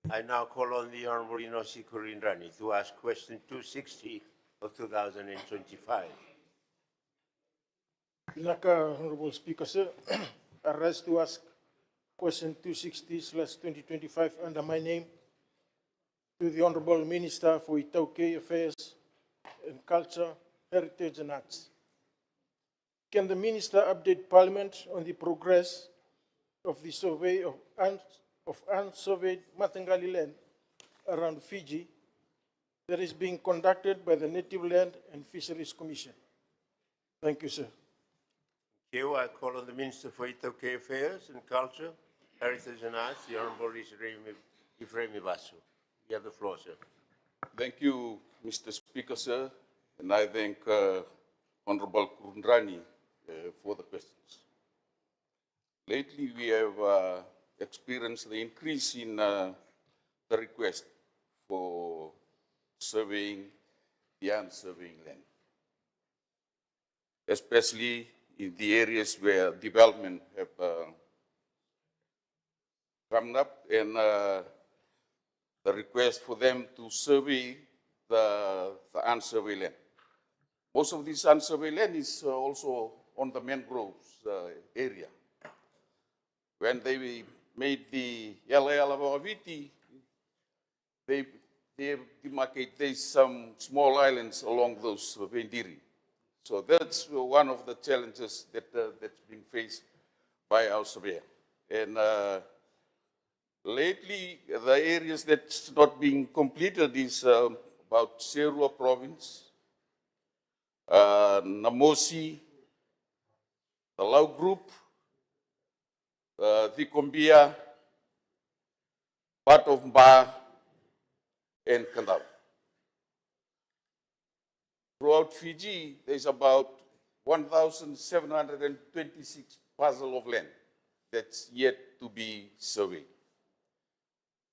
I now call on the Honourable Inosi Kurindrani to ask question 260 of 2025. Naka, Honourable Speaker, sir. I rise to ask question 260/2025 under my name to the Honourable Minister for Itaukei Affairs and Culture, Heritage and Arts. Can the Minister update Parliament on the progress of the survey of unsurveyed Matangali land around Fiji that is being conducted by the Native Land and Fisheries Commission? Thank you, sir. Thank you. I call on the Minister for Itaukei Affairs and Culture, Heritage and Arts, the Honourable Ephraim Ivasu. You have the floor, sir. Thank you, Mr. Speaker, sir. and I thank Honorable Kurundrani for the questions. Lately, we have experienced the increase in the request for surveying the unsurveying land, especially in the areas where development have come up, and the request for them to survey the unsurveyed land. Most of this unsurveyed land is also on the mangroves area. When they made the Yalayalavaviti, they demarcated some small islands along those Vendiri. So that's one of the challenges that that's being faced by our surveyor. And lately, the areas that's not being completed is about Serua province, Namosi, the Lau group, Vikombia, part of Mba, and Kandau. Throughout Fiji, there's about 1,726 parcels of land that's yet to be surveyed.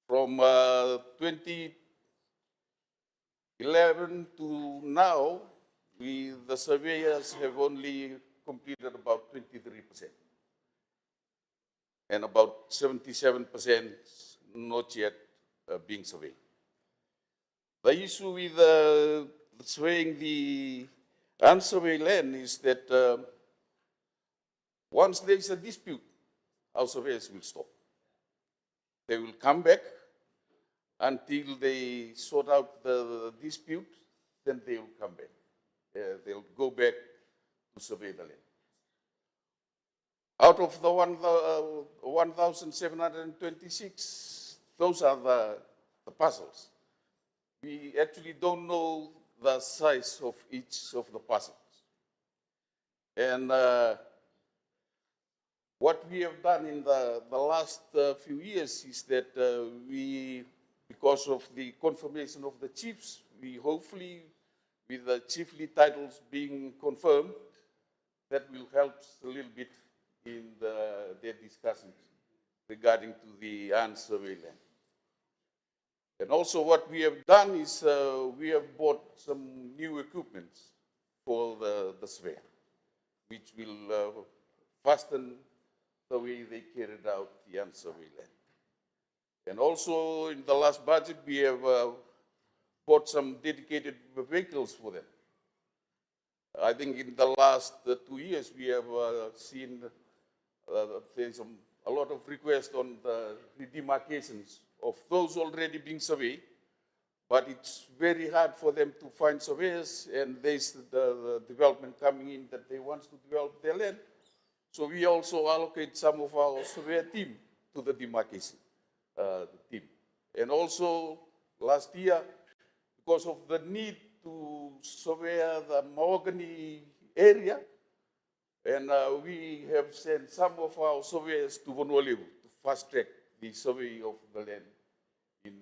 From 2011 to now, the surveyors have only completed about 23%. And about 77% not yet being surveyed. The issue with surveying the unsurveyed land is that once there is a dispute, our surveyors will stop. They will come back until they sort out the dispute, then they will come back. They'll go back to survey the land. Out of the 1,726, those are the parcels. We actually don't know the size of each of the parcels. And what we have done in the last few years is that because of the confirmation of the chiefs, we hopefully, with the chiefly titles being confirmed, that will help a little bit in their discussions regarding to the unsurveyed land. And also what we have done is we have bought some new equipment for the surveyor, which will fasten the way they carried out the unsurveyed land. And also in the last budget, we have bought some dedicated vehicles for them. I think in the last 2 years, we have seen there's a lot of requests on the demarcations of those already being surveyed, but it's very hard for them to find surveyors, and there's the development coming in that they want to develop their land. So we also allocate some of our surveyor team to the demarcation team. And also last year, because of the need to survey the Mahogany area, and we have sent some of our surveyors to Vonoleu to fast track the survey of the land in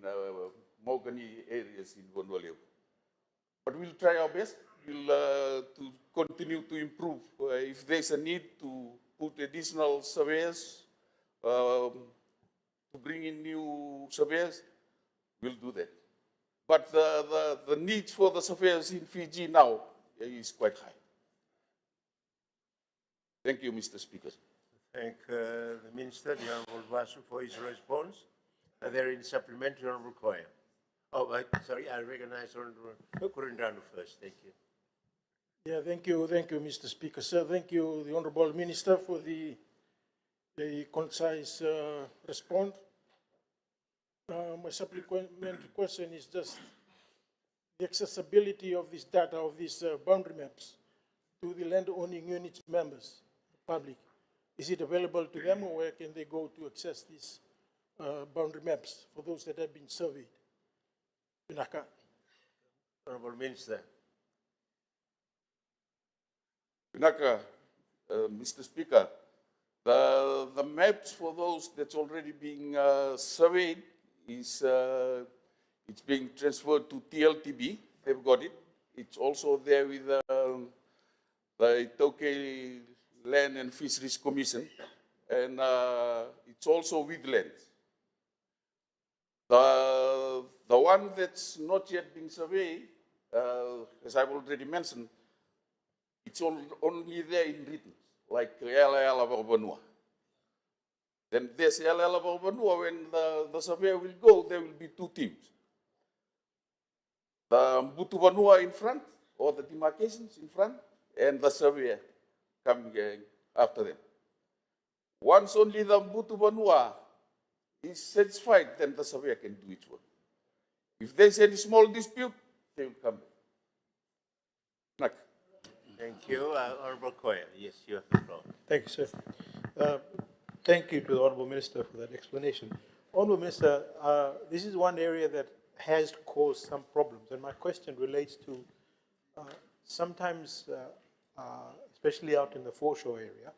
Mahogany areas in Vonoleu. But we'll try our best. We'll to continue to improve. If there's a need to put additional surveyors, to bring in new surveyors, we'll do that. But the need for the surveyors in Fiji now is quite high. Thank you, Mr. Speaker. Thank the Minister, the Honorable Vasu, for his response. Are there any supplementary, Honorable Koya? Oh, sorry, I recognize Honorable Kurundranu first. Thank you. Yeah, thank you, Mr. Speaker. Sir, thank you, the Honorable Minister, for the concise response. My supplementary question is just the accessibility of this data, of these boundary maps, to the land owning units members, the public. Is it available to them, or where can they go to access these boundary maps for those that have been surveyed? Pinaka. Honorable Minister. Pinaka, Mr. Speaker, the maps for those that's already being surveyed is it's being transferred to TLTB. They've got it. It's also there with the Itoke Land and Fisheries Commission, and it's also with land. The one that's not yet been surveyed, as I've already mentioned, it's only there in written, like LL Banua. Then there's LL Banua, when the surveyor will go, there will be two teams. The Mbutu Banua in front, or the demarcations in front, and the surveyor coming after them. Once only the Mbutu Banua is satisfied, then the surveyor can do its work. If there's any small dispute, they will come back. Thank you. Honorable Koya, yes, you have the floor. Thank you, sir. Thank you to the Honorable Minister for that explanation. Honorable Minister, this is one area that has caused some problems, and my question relates to sometimes, especially out in the foreshore area,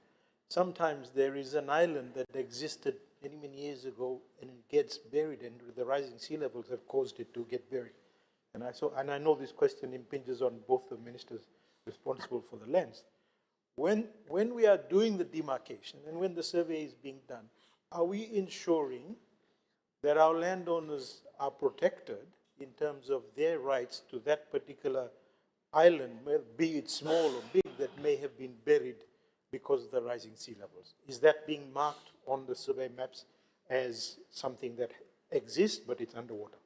sometimes there is an island that existed many, many years ago, and it gets buried, and the rising sea levels have caused it to get buried. And I know this question impinges on both the ministers responsible for the lands. When we are doing the demarcation and when the survey is being done, are we ensuring that our landowners are protected in terms of their rights to that particular island, be it small or big, that may have been buried because of the rising sea levels? Is that being marked on the survey maps as something that exists but it's underwater?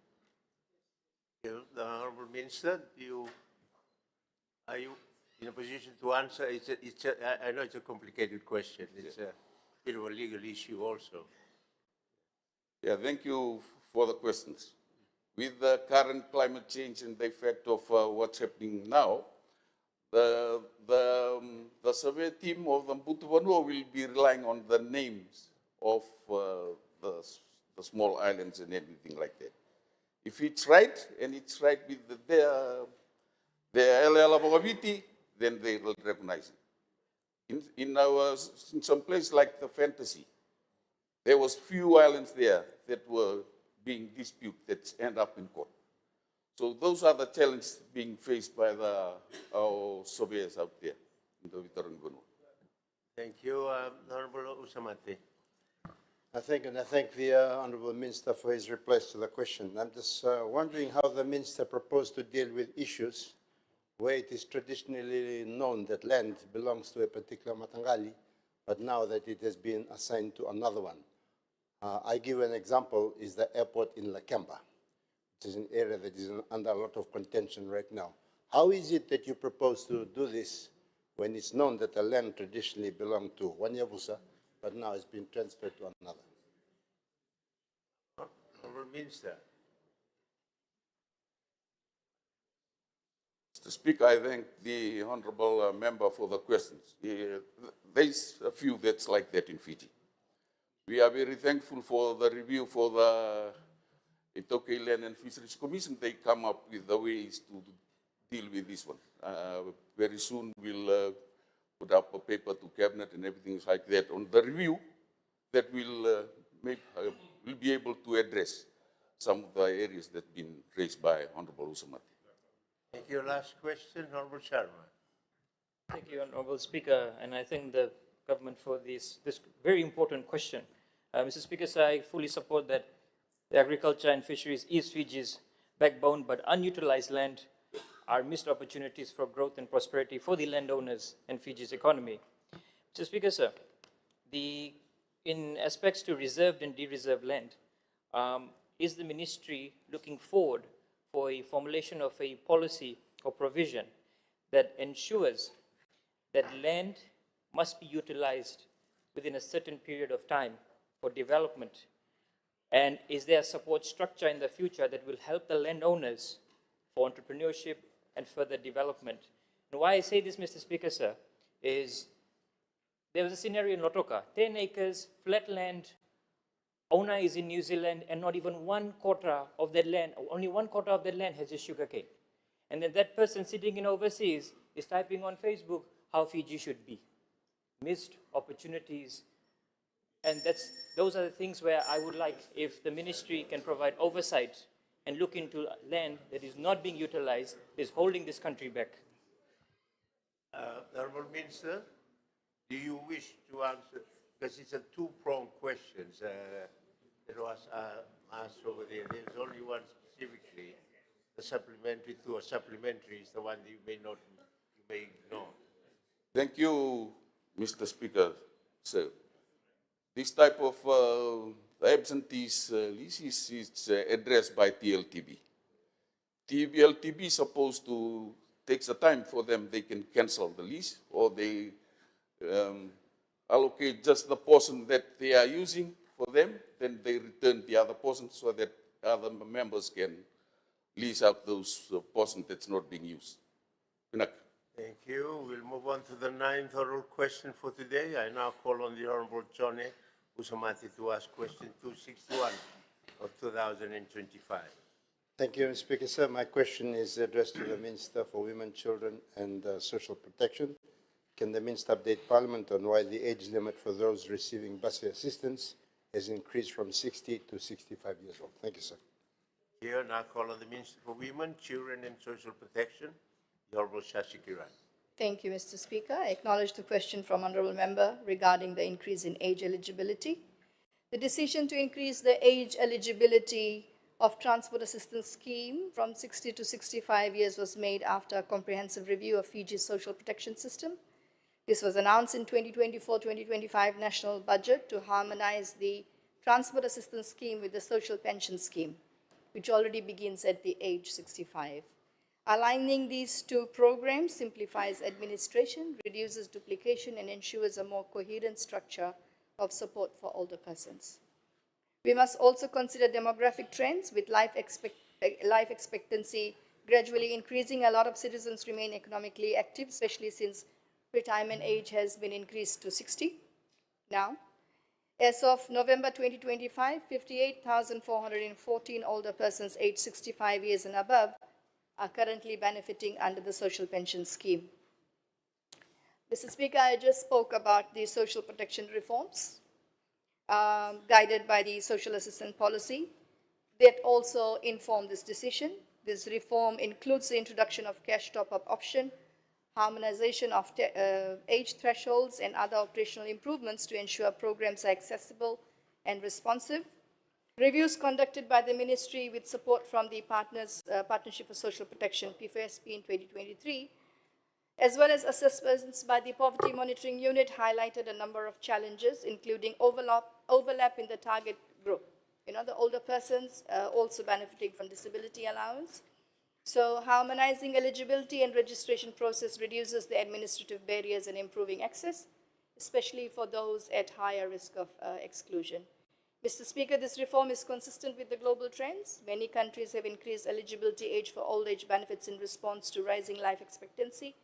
The Honorable Minister, are you in a position to answer? I know it's a complicated question. It's a bit of a legal issue also. Yeah, thank you for the questions. With the current climate change and the effect of what's happening now, the survey team of the Mbutu Banua will be relying on the names of the small islands and everything like that. If it's right, and it's right with their LL Abogaviti, then they will recognize it. In some place like the Fantasy, there was few islands there that were being disputed that end up in court. So those are the challenges being faced by our surveyors out there in the Witarangi Banua. Thank you. Honorable Usamate. I thank the Honourable Minister for his replies to the question. I'm just wondering how the Minister proposed to deal with issues where it is traditionally known that land belongs to a particular Matangali, but now that it has been assigned to another one. I give an example, is the airport in Lakemba, which is an area that is under a lot of contention right now. How is it that you propose to do this when it's known that the land traditionally belonged to Wanyabusa, but now it's been transferred to another? Honorable Minister. Mr. Speaker, I thank the honorable member for the questions. There's a few that's like that in Fiji. We are very thankful for the review for the Itoke Land and Fisheries Commission. They come up with the ways to deal with this one. Very soon we'll put up a paper to cabinet and everything like that on the review that will be able to address some of the areas that have been raised by Honorable Usamati. Thank you. Last question, Honorable Sharma. Thank you, Honorable Speaker, and I thank the government for this very important question. Mr. Speaker, sir, I fully support that the agriculture and fisheries is Fiji's backbone, but unutilized land are missed opportunities for growth and prosperity for the landowners and Fiji's economy. Mr. Speaker, sir, in aspects to reserved and de-reserved land, is the ministry looking forward for a formulation of a policy or provision that ensures that land must be utilized within a certain period of time for development? And is there a support structure in the future that will help the landowners for entrepreneurship and further development? And why I say this, Mr. Speaker, sir, is there was a scenario in Lotoka, 10 acres, flat land, owner is in New Zealand, and not even 1/4 of that land, only 1/4 of that land has a sugarcane. And then that person sitting in overseas is typing on Facebook how Fiji should be. Missed opportunities. And those are the things where I would like if the ministry can provide oversight and look into land that is not being utilized, is holding this country back. Honourable Minister, do you wish to answer? Because it's a two-pronged question that was asked over there. There's only one specifically. The supplementary two or supplementary is the one that you may ignore. Thank you, Mr. Speaker, sir. This type of absentees lease is addressed by TLTB. TLTB is supposed to take the time for them, they can cancel the lease or they allocate just the portion that they are using for them, then they return the other portion so that other members can lease out those portion that's not being used. Pinak. Thank you. We'll move on to the ninth oral question for today. I now call on the Honourable John Usamati to ask question 261 of 2025. Thank you, Mr. Speaker. Sir, my question is addressed to the Minister for Women, Children and Social Protection. Can the Minister update Parliament on why the age limit for those receiving bursary assistance has increased from 60 to 65 years old? Thank you, sir. Here, now call on the Minister for Women, Children and Social Protection, the Honourable Shashi Kiran. Thank you, Mr. Speaker. I acknowledge the question from Honourable Member regarding the increase in age eligibility. The decision to increase the age eligibility of Transport Assistance Scheme from 60 to 65 years was made after a comprehensive review of Fiji's social protection system. This was announced in 2024-2025 National Budget to harmonize the Transport Assistance Scheme with the Social Pension Scheme, which already begins at the age 65. Aligning these two programs simplifies administration, reduces duplication, and ensures a more coherent structure of support for older persons. We must also consider demographic trends with life expectancy gradually increasing. A lot of citizens remain economically active, especially since retirement age has been increased to 60 now. As of November 2025, 58,414 older persons aged 65 years and above are currently benefiting under the social pension scheme. Mr. Speaker, I just spoke about the social protection reforms guided by the social assistance policy that also inform this decision. This reform includes the introduction of cash top-up option, harmonization of age thresholds, and other operational improvements to ensure programs are accessible and responsive. Reviews conducted by the Ministry with support from the Partnership for Social Protection, PFSP, in 2023, as well as assessments by the Poverty Monitoring Unit, highlighted a number of challenges, including overlap in the target group. You know, the older persons also benefiting from disability allowance. So harmonizing eligibility and registration process reduces the administrative barriers and improving access, especially for those at higher risk of exclusion. Mr. Speaker, this reform is consistent with the global trends. Many countries have increased eligibility age for old age benefits in response to rising life expectancy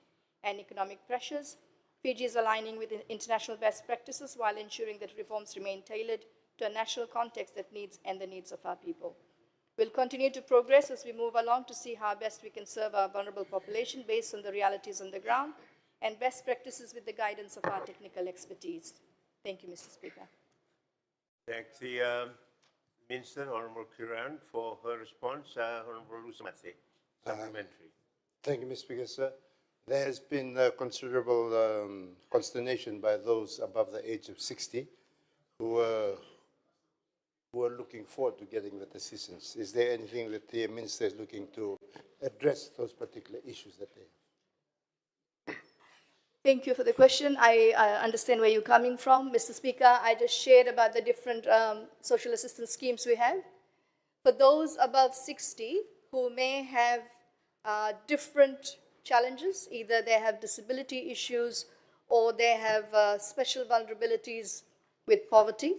and economic pressures. Fiji is aligning with international best practices while ensuring that reforms remain tailored to a national context that needs the needs of our people. We'll continue to progress as we move along to see how best we can serve our vulnerable population based on the realities on the ground and best practices with the guidance of our technical expertise. Thank you, Mr. Speaker. Thank the Minister, Honourable Kiran, for her response. Honourable Usamati, supplementary. Thank you, Mr. Speaker, sir. There has been considerable consternation by those above the age of 60 who are looking forward to getting that assistance. Is there anything that the Minister is looking to address those particular issues that they have? Thank you for the question. I understand where you're coming from. Mr. Speaker, I just shared about the different social assistance schemes we have. For those above 60 who may have different challenges, either they have disability issues or they have special vulnerabilities with poverty,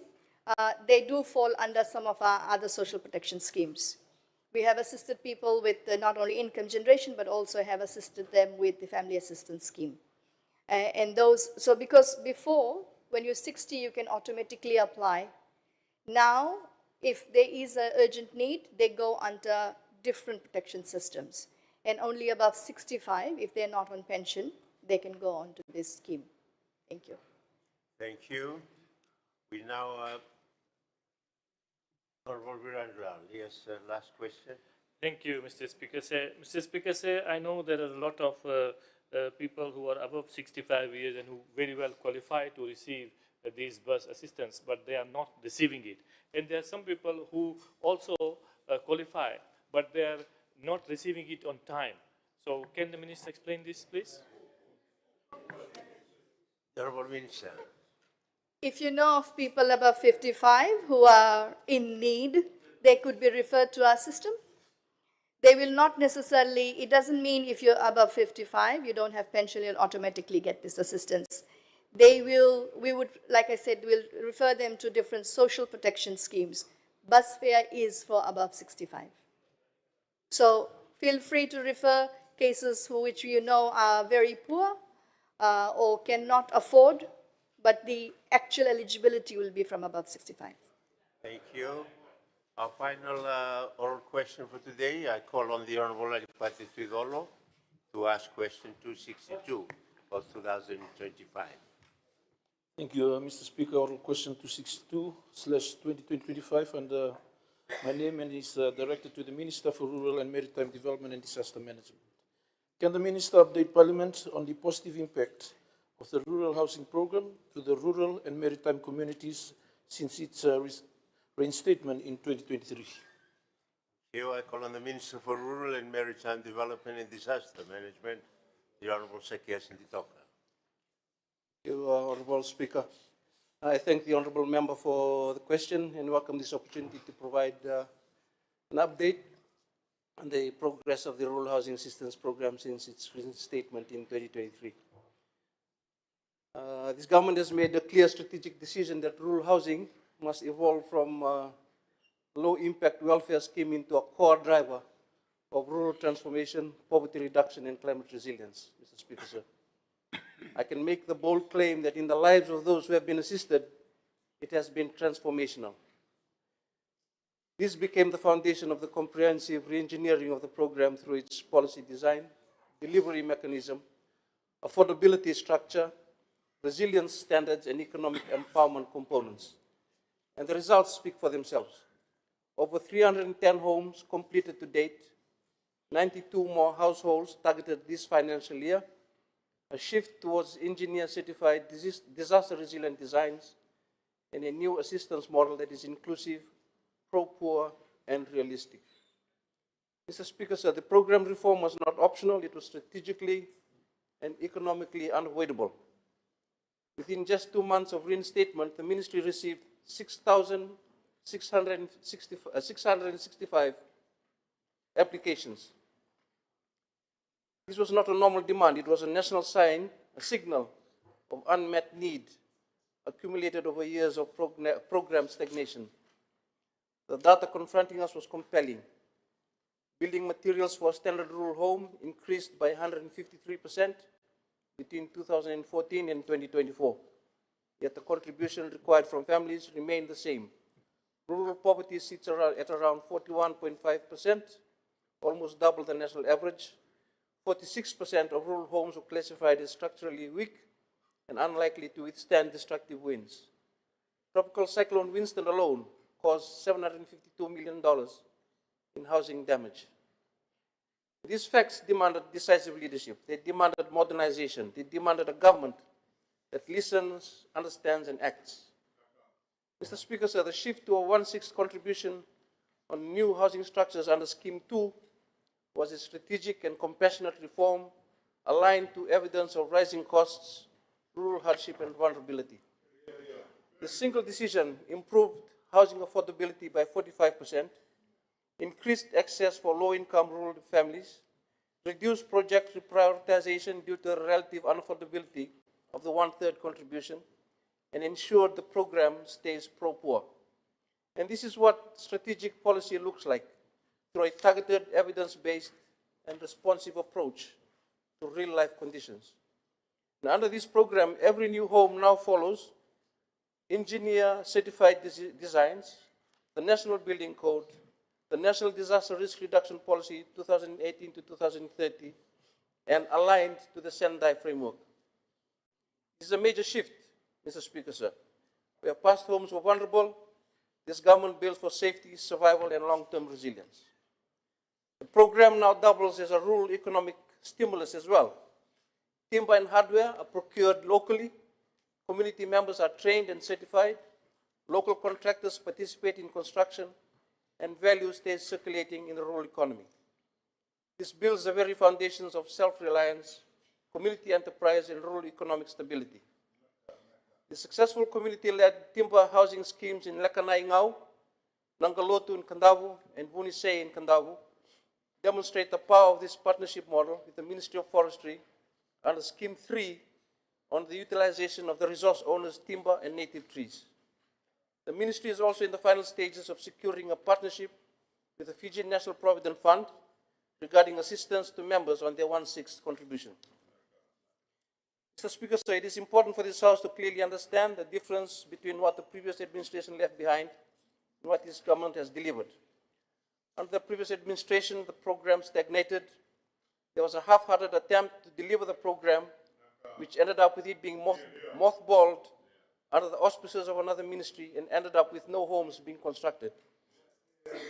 they do fall under some of our other social protection schemes. We have assisted people with not only income generation, but also have assisted them with the family assistance scheme. And those, so because before, when you're 60, you can automatically apply. Now, if there is an urgent need, they go under different protection systems. And only above 65, if they're not on pension, they can go on to this scheme. Thank you. Thank you. We now, Honourable Virendra, yes, last question. Thank you, Mr. Speaker. Mr. Speaker, I know there are a lot of people who are above 65 years and who very well qualify to receive these bus assistance, but they are not receiving it. And there are some people who also qualify, but they are not receiving it on time. So can the Minister explain this, please? The Honorable Minister. If you know of people above 55 who are in need, they could be referred to our system. They will not necessarily, it doesn't mean if you're above 55, you don't have pension, you'll automatically get this assistance. We would, like I said, we'll refer them to different social protection schemes. Bus fare is for above 65. So feel free to refer cases which you know are very poor or cannot afford, but the actual eligibility will be from above 65. Thank you. Our final oral question for today, I call on the Honorable Adipati Tridolo to ask question 262 of 2025. Thank you, Mr. Speaker. Oral question 262/2025, and my name is directed to the Minister for Rural and Maritime Development and Disaster Management. Can the Minister update Parliament on the positive impact of the rural housing program to the rural and maritime communities since its reinstatement in 2023? Here I call on the Minister for Rural and Maritime Development and Disaster Management, the Honorable Sekia Sinditoka. Thank you, Honorable Speaker. I thank the Honorable Member for the question and welcome this opportunity to provide an update on the progress of the Rural Housing Assistance Program since its reinstatement in 2023. This government has made a clear strategic decision that rural housing must evolve from low-impact welfare scheme into a core driver of rural transformation, poverty reduction, and climate resilience, Mr. Speaker, sir. I can make the bold claim that in the lives of those who have been assisted, it has been transformational. This became the foundation of the comprehensive re-engineering of the program through its policy design, delivery mechanism, affordability structure, resilience standards, and economic empowerment components. And the results speak for themselves. Over 310 homes completed to date, 92 more households targeted this financial year, a shift towards engineer-certified disaster-resilient designs, and a new assistance model that is inclusive, pro-poor, and realistic. Mr. Speaker, sir, the program reform was not optional, it was strategically and economically unavoidable. Within just 2 months of reinstatement, the ministry received 665 applications. This was not a normal demand, it was a national sign, a signal of unmet need accumulated over years of program stagnation. The data confronting us was compelling. Building materials for a standard rural home increased by 153% between 2014 and 2024. Yet the contribution required from families remained the same. Rural poverty sits at around 41.5%, almost double the national average. 46% of rural homes were classified as structurally weak and unlikely to withstand destructive winds. Tropical Cyclone Winston alone caused $752 million in housing damage. These facts demanded decisive leadership. They demanded modernization. They demanded a government that listens, understands, and acts. Mr. Speaker, sir, the shift to a 1/6 contribution on new housing structures under Scheme 2 was a strategic and compassionate reform aligned to evidence of rising costs, rural hardship, and vulnerability. The single decision improved housing affordability by 45%, increased access for low-income rural families, reduced project reprioritization due to the relative unaffordability of the 1/3 contribution, and ensured the program stays pro-poor. And this is what strategic policy looks like, through a targeted, evidence-based, and responsive approach to real-life conditions. And under this program, every new home now follows engineer-certified designs, the National Building Code, the National Disaster Risk Reduction Policy 2018 to 2030, and aligned to the Sendai framework. This is a major shift, Mr. Speaker, sir. Where past homes were vulnerable, this government builds for safety, survival, and long-term resilience. The program now doubles as a rural economic stimulus as well. Timber and hardware are procured locally, community members are trained and certified, local contractors participate in construction, and value stays circulating in the rural economy. This builds the very foundations of self-reliance, community enterprise, and rural economic stability. The successful community-led timber housing schemes in Lekanai Ngau, Nangalotu in Kandavu, and Vunisei in Kandavu demonstrate the power of this partnership model with the Ministry of Forestry under Scheme 3 on the utilization of the resource owners' timber and native trees. The Ministry is also in the final stages of securing a partnership with the Fijian National Provident Fund regarding assistance to members on their 1/6 contribution. Mr. Speaker, so it is important for this House to clearly understand the difference between what the previous administration left behind and what this government has delivered. Under the previous administration, the program stagnated. There was a half-hearted attempt to deliver the program, which ended up with it being mothballed under the auspices of another ministry and ended up with no homes being constructed.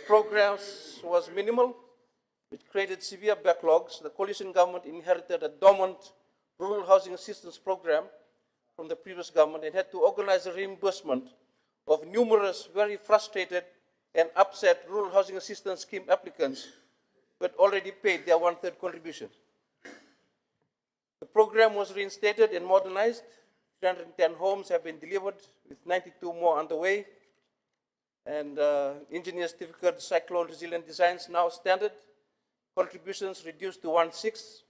Progress was minimal, which created severe backlogs. The coalition government inherited a dormant rural housing assistance program from the previous government and had to organize a reimbursement of numerous very frustrated and upset rural housing assistance scheme applicants who had already paid their 1/3 contribution. The program was reinstated and modernized. 310 homes have been delivered, with 92 more underway. And engineer certificate cyclone resilient designs now standard. Contributions reduced to 1/6.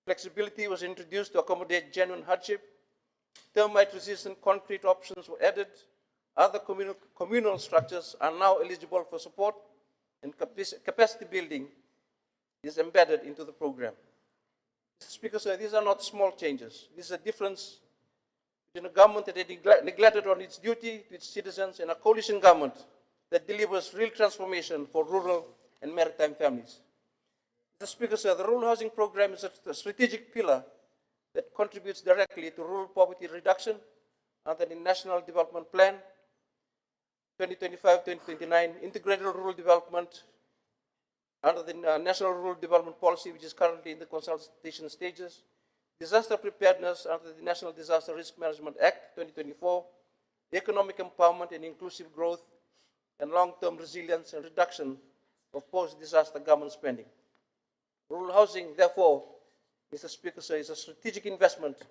Flexibility was introduced to accommodate genuine hardship. Termite-resistant concrete options were added. Other communal structures are now eligible for support, and capacity building is embedded into the program. Mr. Speaker, so these are not small changes. This is a difference between a government that had neglected on its duty to its citizens and a coalition government that delivers real transformation for rural and maritime families. Mr. Speaker, sir, the rural housing program is a strategic pillar that contributes directly to rural poverty reduction under the National Development Plan 2025-2029, integrated rural development under the National Rural Development Policy, which is currently in the consultation stages, disaster preparedness under the National Disaster Risk Management Act 2024, economic empowerment and inclusive growth, and long-term resilience and reduction of post-disaster government spending. Rural housing, therefore, Mr. Speaker, sir, is a strategic investment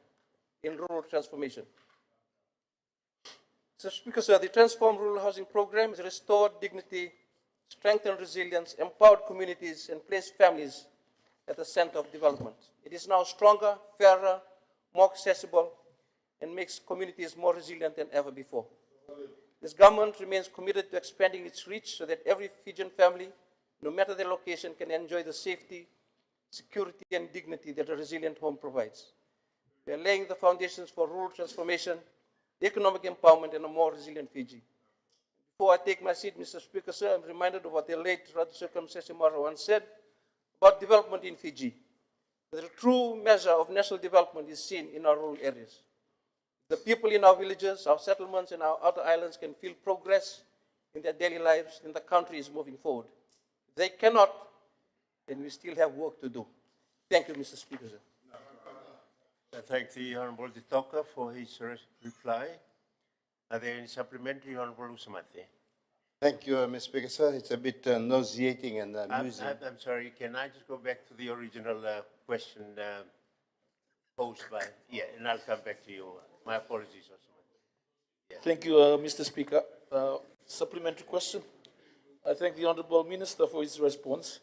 in rural transformation. Mr. Speaker, sir, the Transform Rural Housing Program has restored dignity, strengthened resilience, empowered communities, and placed families at the center of development. It is now stronger, fairer, more accessible, and makes communities more resilient than ever before. This government remains committed to expanding its reach so that every Fijian family, no matter their location, can enjoy the safety, security, and dignity that a resilient home provides. We are laying the foundations for rural transformation, economic empowerment, and a more resilient Fiji. Before I take my seat, Mr. Speaker, sir, I'm reminded of what the late Ratu Serkam Sesemara once said about development in Fiji. The true measure of national development is seen in our rural areas. The people in our villages, our settlements, and our outer islands can feel progress in their daily lives, and the country is moving forward. If they cannot, then we still have work to do. Thank you, Mr. Speaker, sir. I thank the Honourable Ditoka for his reply. Are there any supplementary, Honourable Usamate? Thank you, Mr. Speaker, sir. It's a bit nauseating and amusing. I'm sorry, can I just go back to the original question posed by, and I'll come back to you. My apologies, Usamate. Thank you, Mr. Speaker. Supplementary question. I thank the Honourable Minister for his response.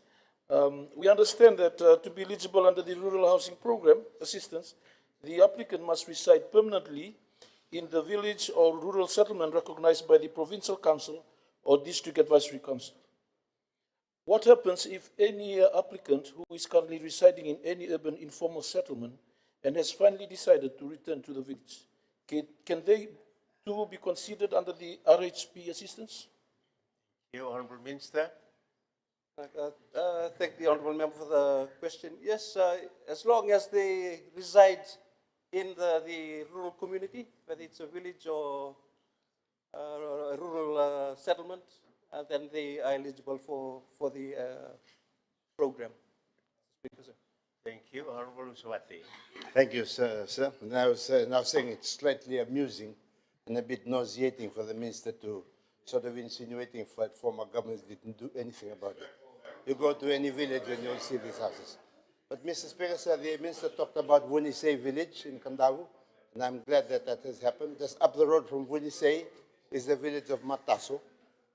We understand that to be eligible under the Rural Housing Program assistance, the applicant must reside permanently in the village or rural settlement recognized by the Provincial Council or District Advisory Council. What happens if any applicant who is currently residing in any urban informal settlement and has finally decided to return to the village? Can they too be considered under the RHP assistance? You, Honourable Minister. Thank the Honourable Member for the question. Yes, as long as they reside in the rural community, whether it's a village or a rural settlement, then they are eligible for the program. Speaker, sir. Thank you. Honorable Mswati. Thank you, sir. Now saying it's slightly amusing and a bit nauseating for the minister to sort of insinuating that former governments didn't do anything about it. You go to any village and you'll see these houses. But Mr. Speaker, sir, the minister talked about Wunisei village in Kandavu, and I'm glad that that has happened. Just up the road from Wunisei is the village of Mataso,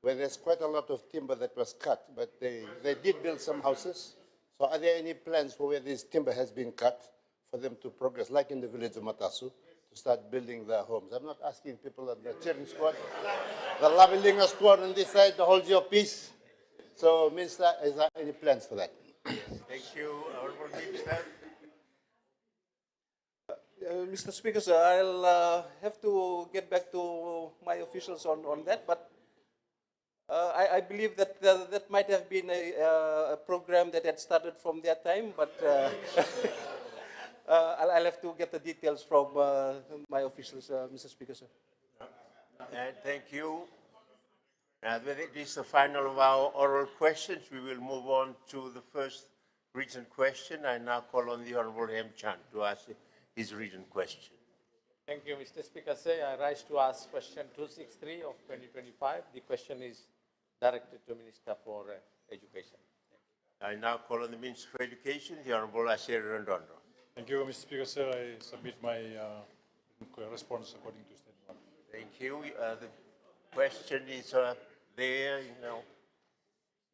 where there's quite a lot of timber that was cut, but they did build some houses. So are there any plans for where this timber has been cut for them to progress, like in the village of Matasu, to start building their homes? I'm not asking people at the cheering squad, the Labelinga squad on this side to hold your peace. So, Minister, is there any plans for that? Thank you, Honorable Minister. Mr. Speaker, sir, I'll have to get back to my officials on that, but I believe that that might have been a program that had started from their time, but I'll have to get the details from my officials, Mr. Speaker, sir. And thank you. And with it is the final of our oral questions. We will move on to the first written question. I now call on the Honorable Hemchand to ask his written question. Thank you, Mr. Speaker. Sir, I rise to ask question 263 of 2025. The question is directed to Minister for Education. I now call on the Minister for Education, the Honorable Asir Rendondo. Thank you, Mr. Speaker, sir. I submit my response according to Standing Order. Thank you. The question is there, you know.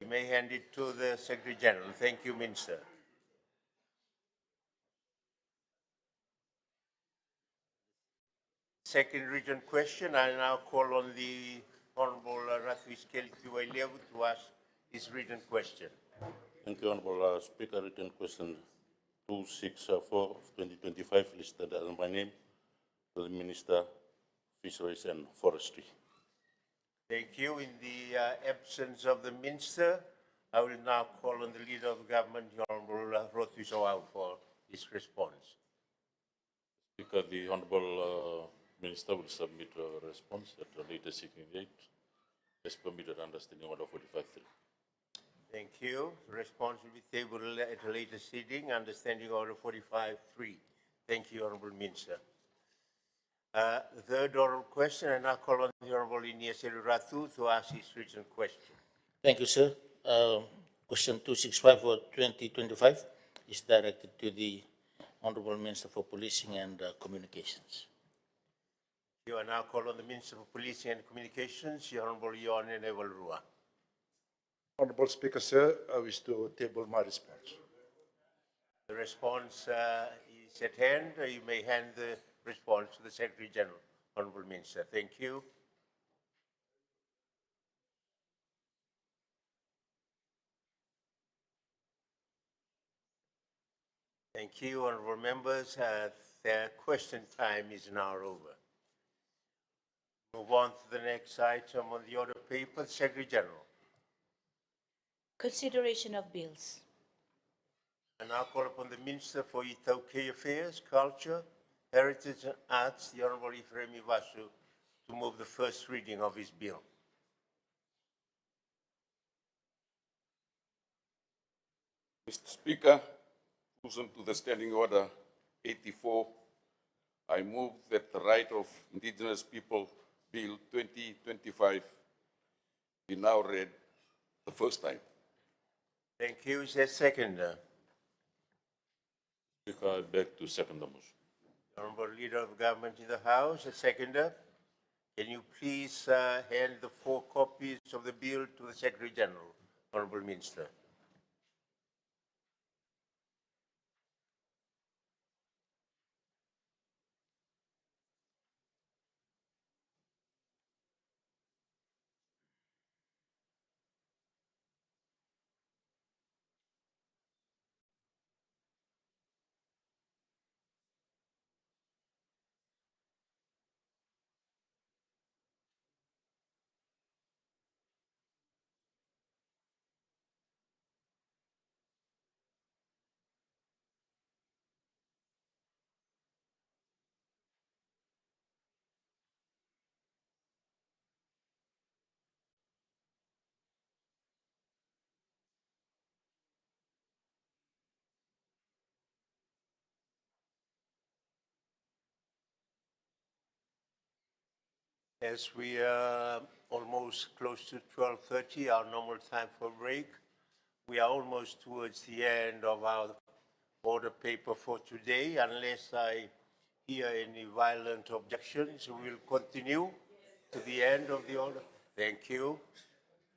You may hand it to the Secretary General. Thank you, Minister. Second written question, I now call on the Honorable Rathwis Kelly-Tuwailevu to ask his written question. Thank you, Honorable Speaker. Written question 264 of 2025 listed under my name to the Minister, Fisheries and Forestry. Thank you. In the absence of the Minister, I will now call on the Leader of the Government, the Honorable Rothwis Awau, for his response. Speaker, the Honorable Minister will submit a response at a later sitting date, as permitted under Standing Order 45.3. Thank you. The response will be tabled at a later sitting under Standing Order 45.3. Thank you, Honorable Minister. The third oral question, I now call on the Honorable Inia Ratu to ask his written question. Thank you, sir. Question 265 for 2025 is directed to the Honorable Minister for Policing and Communications. You are now called on the Minister for Policing and Communications, the Honorable Ioane Neville-Rua. Honorable Speaker, sir, I wish to table my response. The response is at hand. You may hand the response to the Secretary General, Honorable Minister. Thank you. Thank you, honorable members. The question time is now over. Move on to the next item on the order paper, Secretary General. Consideration of bills. I now call upon the Minister for Itaukei Affairs, Culture, Heritage and Arts, the Honorable Ephraim Ivasu, to move the first reading of his bill. Mr. Speaker, pursuant to the Standing Order 84, I move that the Right of Indigenous People Bill 2025 be now read the first time. Thank you. Is there a seconder? Speaker, I beg to second the motion. Honorable Leader of Government in the House, a seconder. Can you please hand the 4 copies of the bill to the Secretary General, Honorable Minister? As we are almost close to 12:30, our normal time for break, we are almost towards the end of our order paper for today. Unless I hear any violent objections, we will continue to the end of the order. Thank you.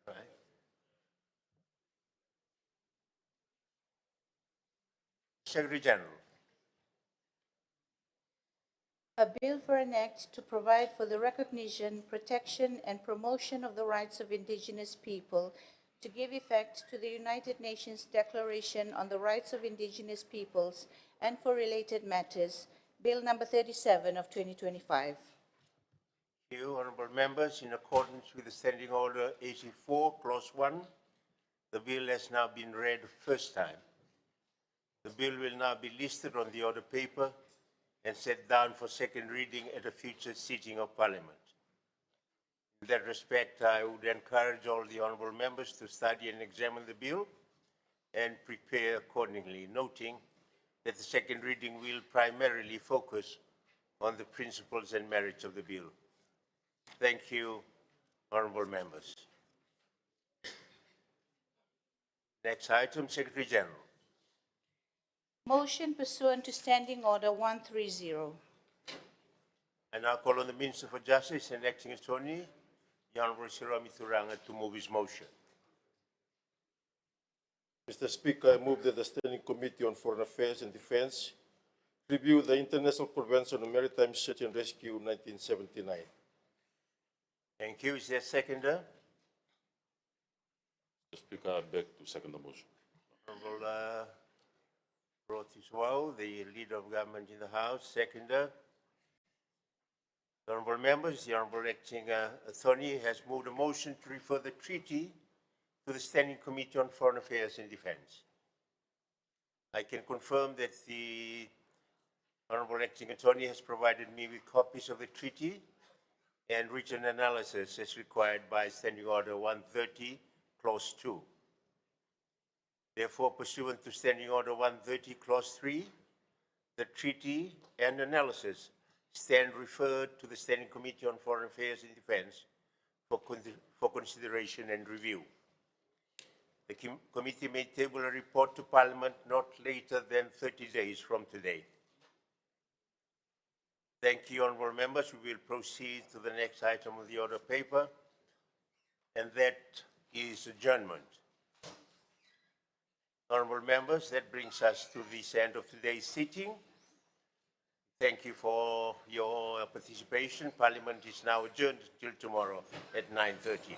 Right. Secretary General. A bill for an act to provide for the recognition, protection, and promotion of the rights of indigenous people, to give effect to the United Nations Declaration on the Rights of Indigenous Peoples, and for related matters, Bill number 37 of 2025. Thank you, honorable members. In accordance with the Standing Order 84, Clause 1, the bill has now been read first time. The bill will now be listed on the order paper and set down for second reading at a future sitting of Parliament. In that respect, I would encourage all the honourable members to study and examine the bill and prepare accordingly, noting that the second reading will primarily focus on the principles and merits of the bill. Thank you, honourable members. Next item, Secretary General. Motion pursuant to Standing Order 130. I now call on the Minister for Justice and Acting Attorney, the Honourable Shirami Thuranga, to move his motion. Mr. Speaker, I move that the Standing Committee on Foreign Affairs and Defense review the International Convention on Maritime Search and Rescue 1979. Thank you. Is there a seconder? Mr. Speaker, I beg to second the motion. Honourable Rothis, the Leader of Government in the House, seconder. Honourable members, the Honourable Acting Attorney has moved a motion to refer the treaty to the Standing Committee on Foreign Affairs and Defence. I can confirm that the Honourable Acting Attorney has provided me with copies of the treaty and written analysis as required by Standing Order 130, Clause 2. Therefore, pursuant to Standing Order 130, Clause 3, the treaty and analysis stand referred to the Standing Committee on Foreign Affairs and Defence for consideration and review. The committee may table a report to Parliament not later than 30 days from today. Thank you, honourable members. We will proceed to the next item of the order paper, and that is adjournment. Honourable members, that brings us to this end of today's sitting. Thank you for your participation. Parliament is now adjourned till tomorrow at 9:30.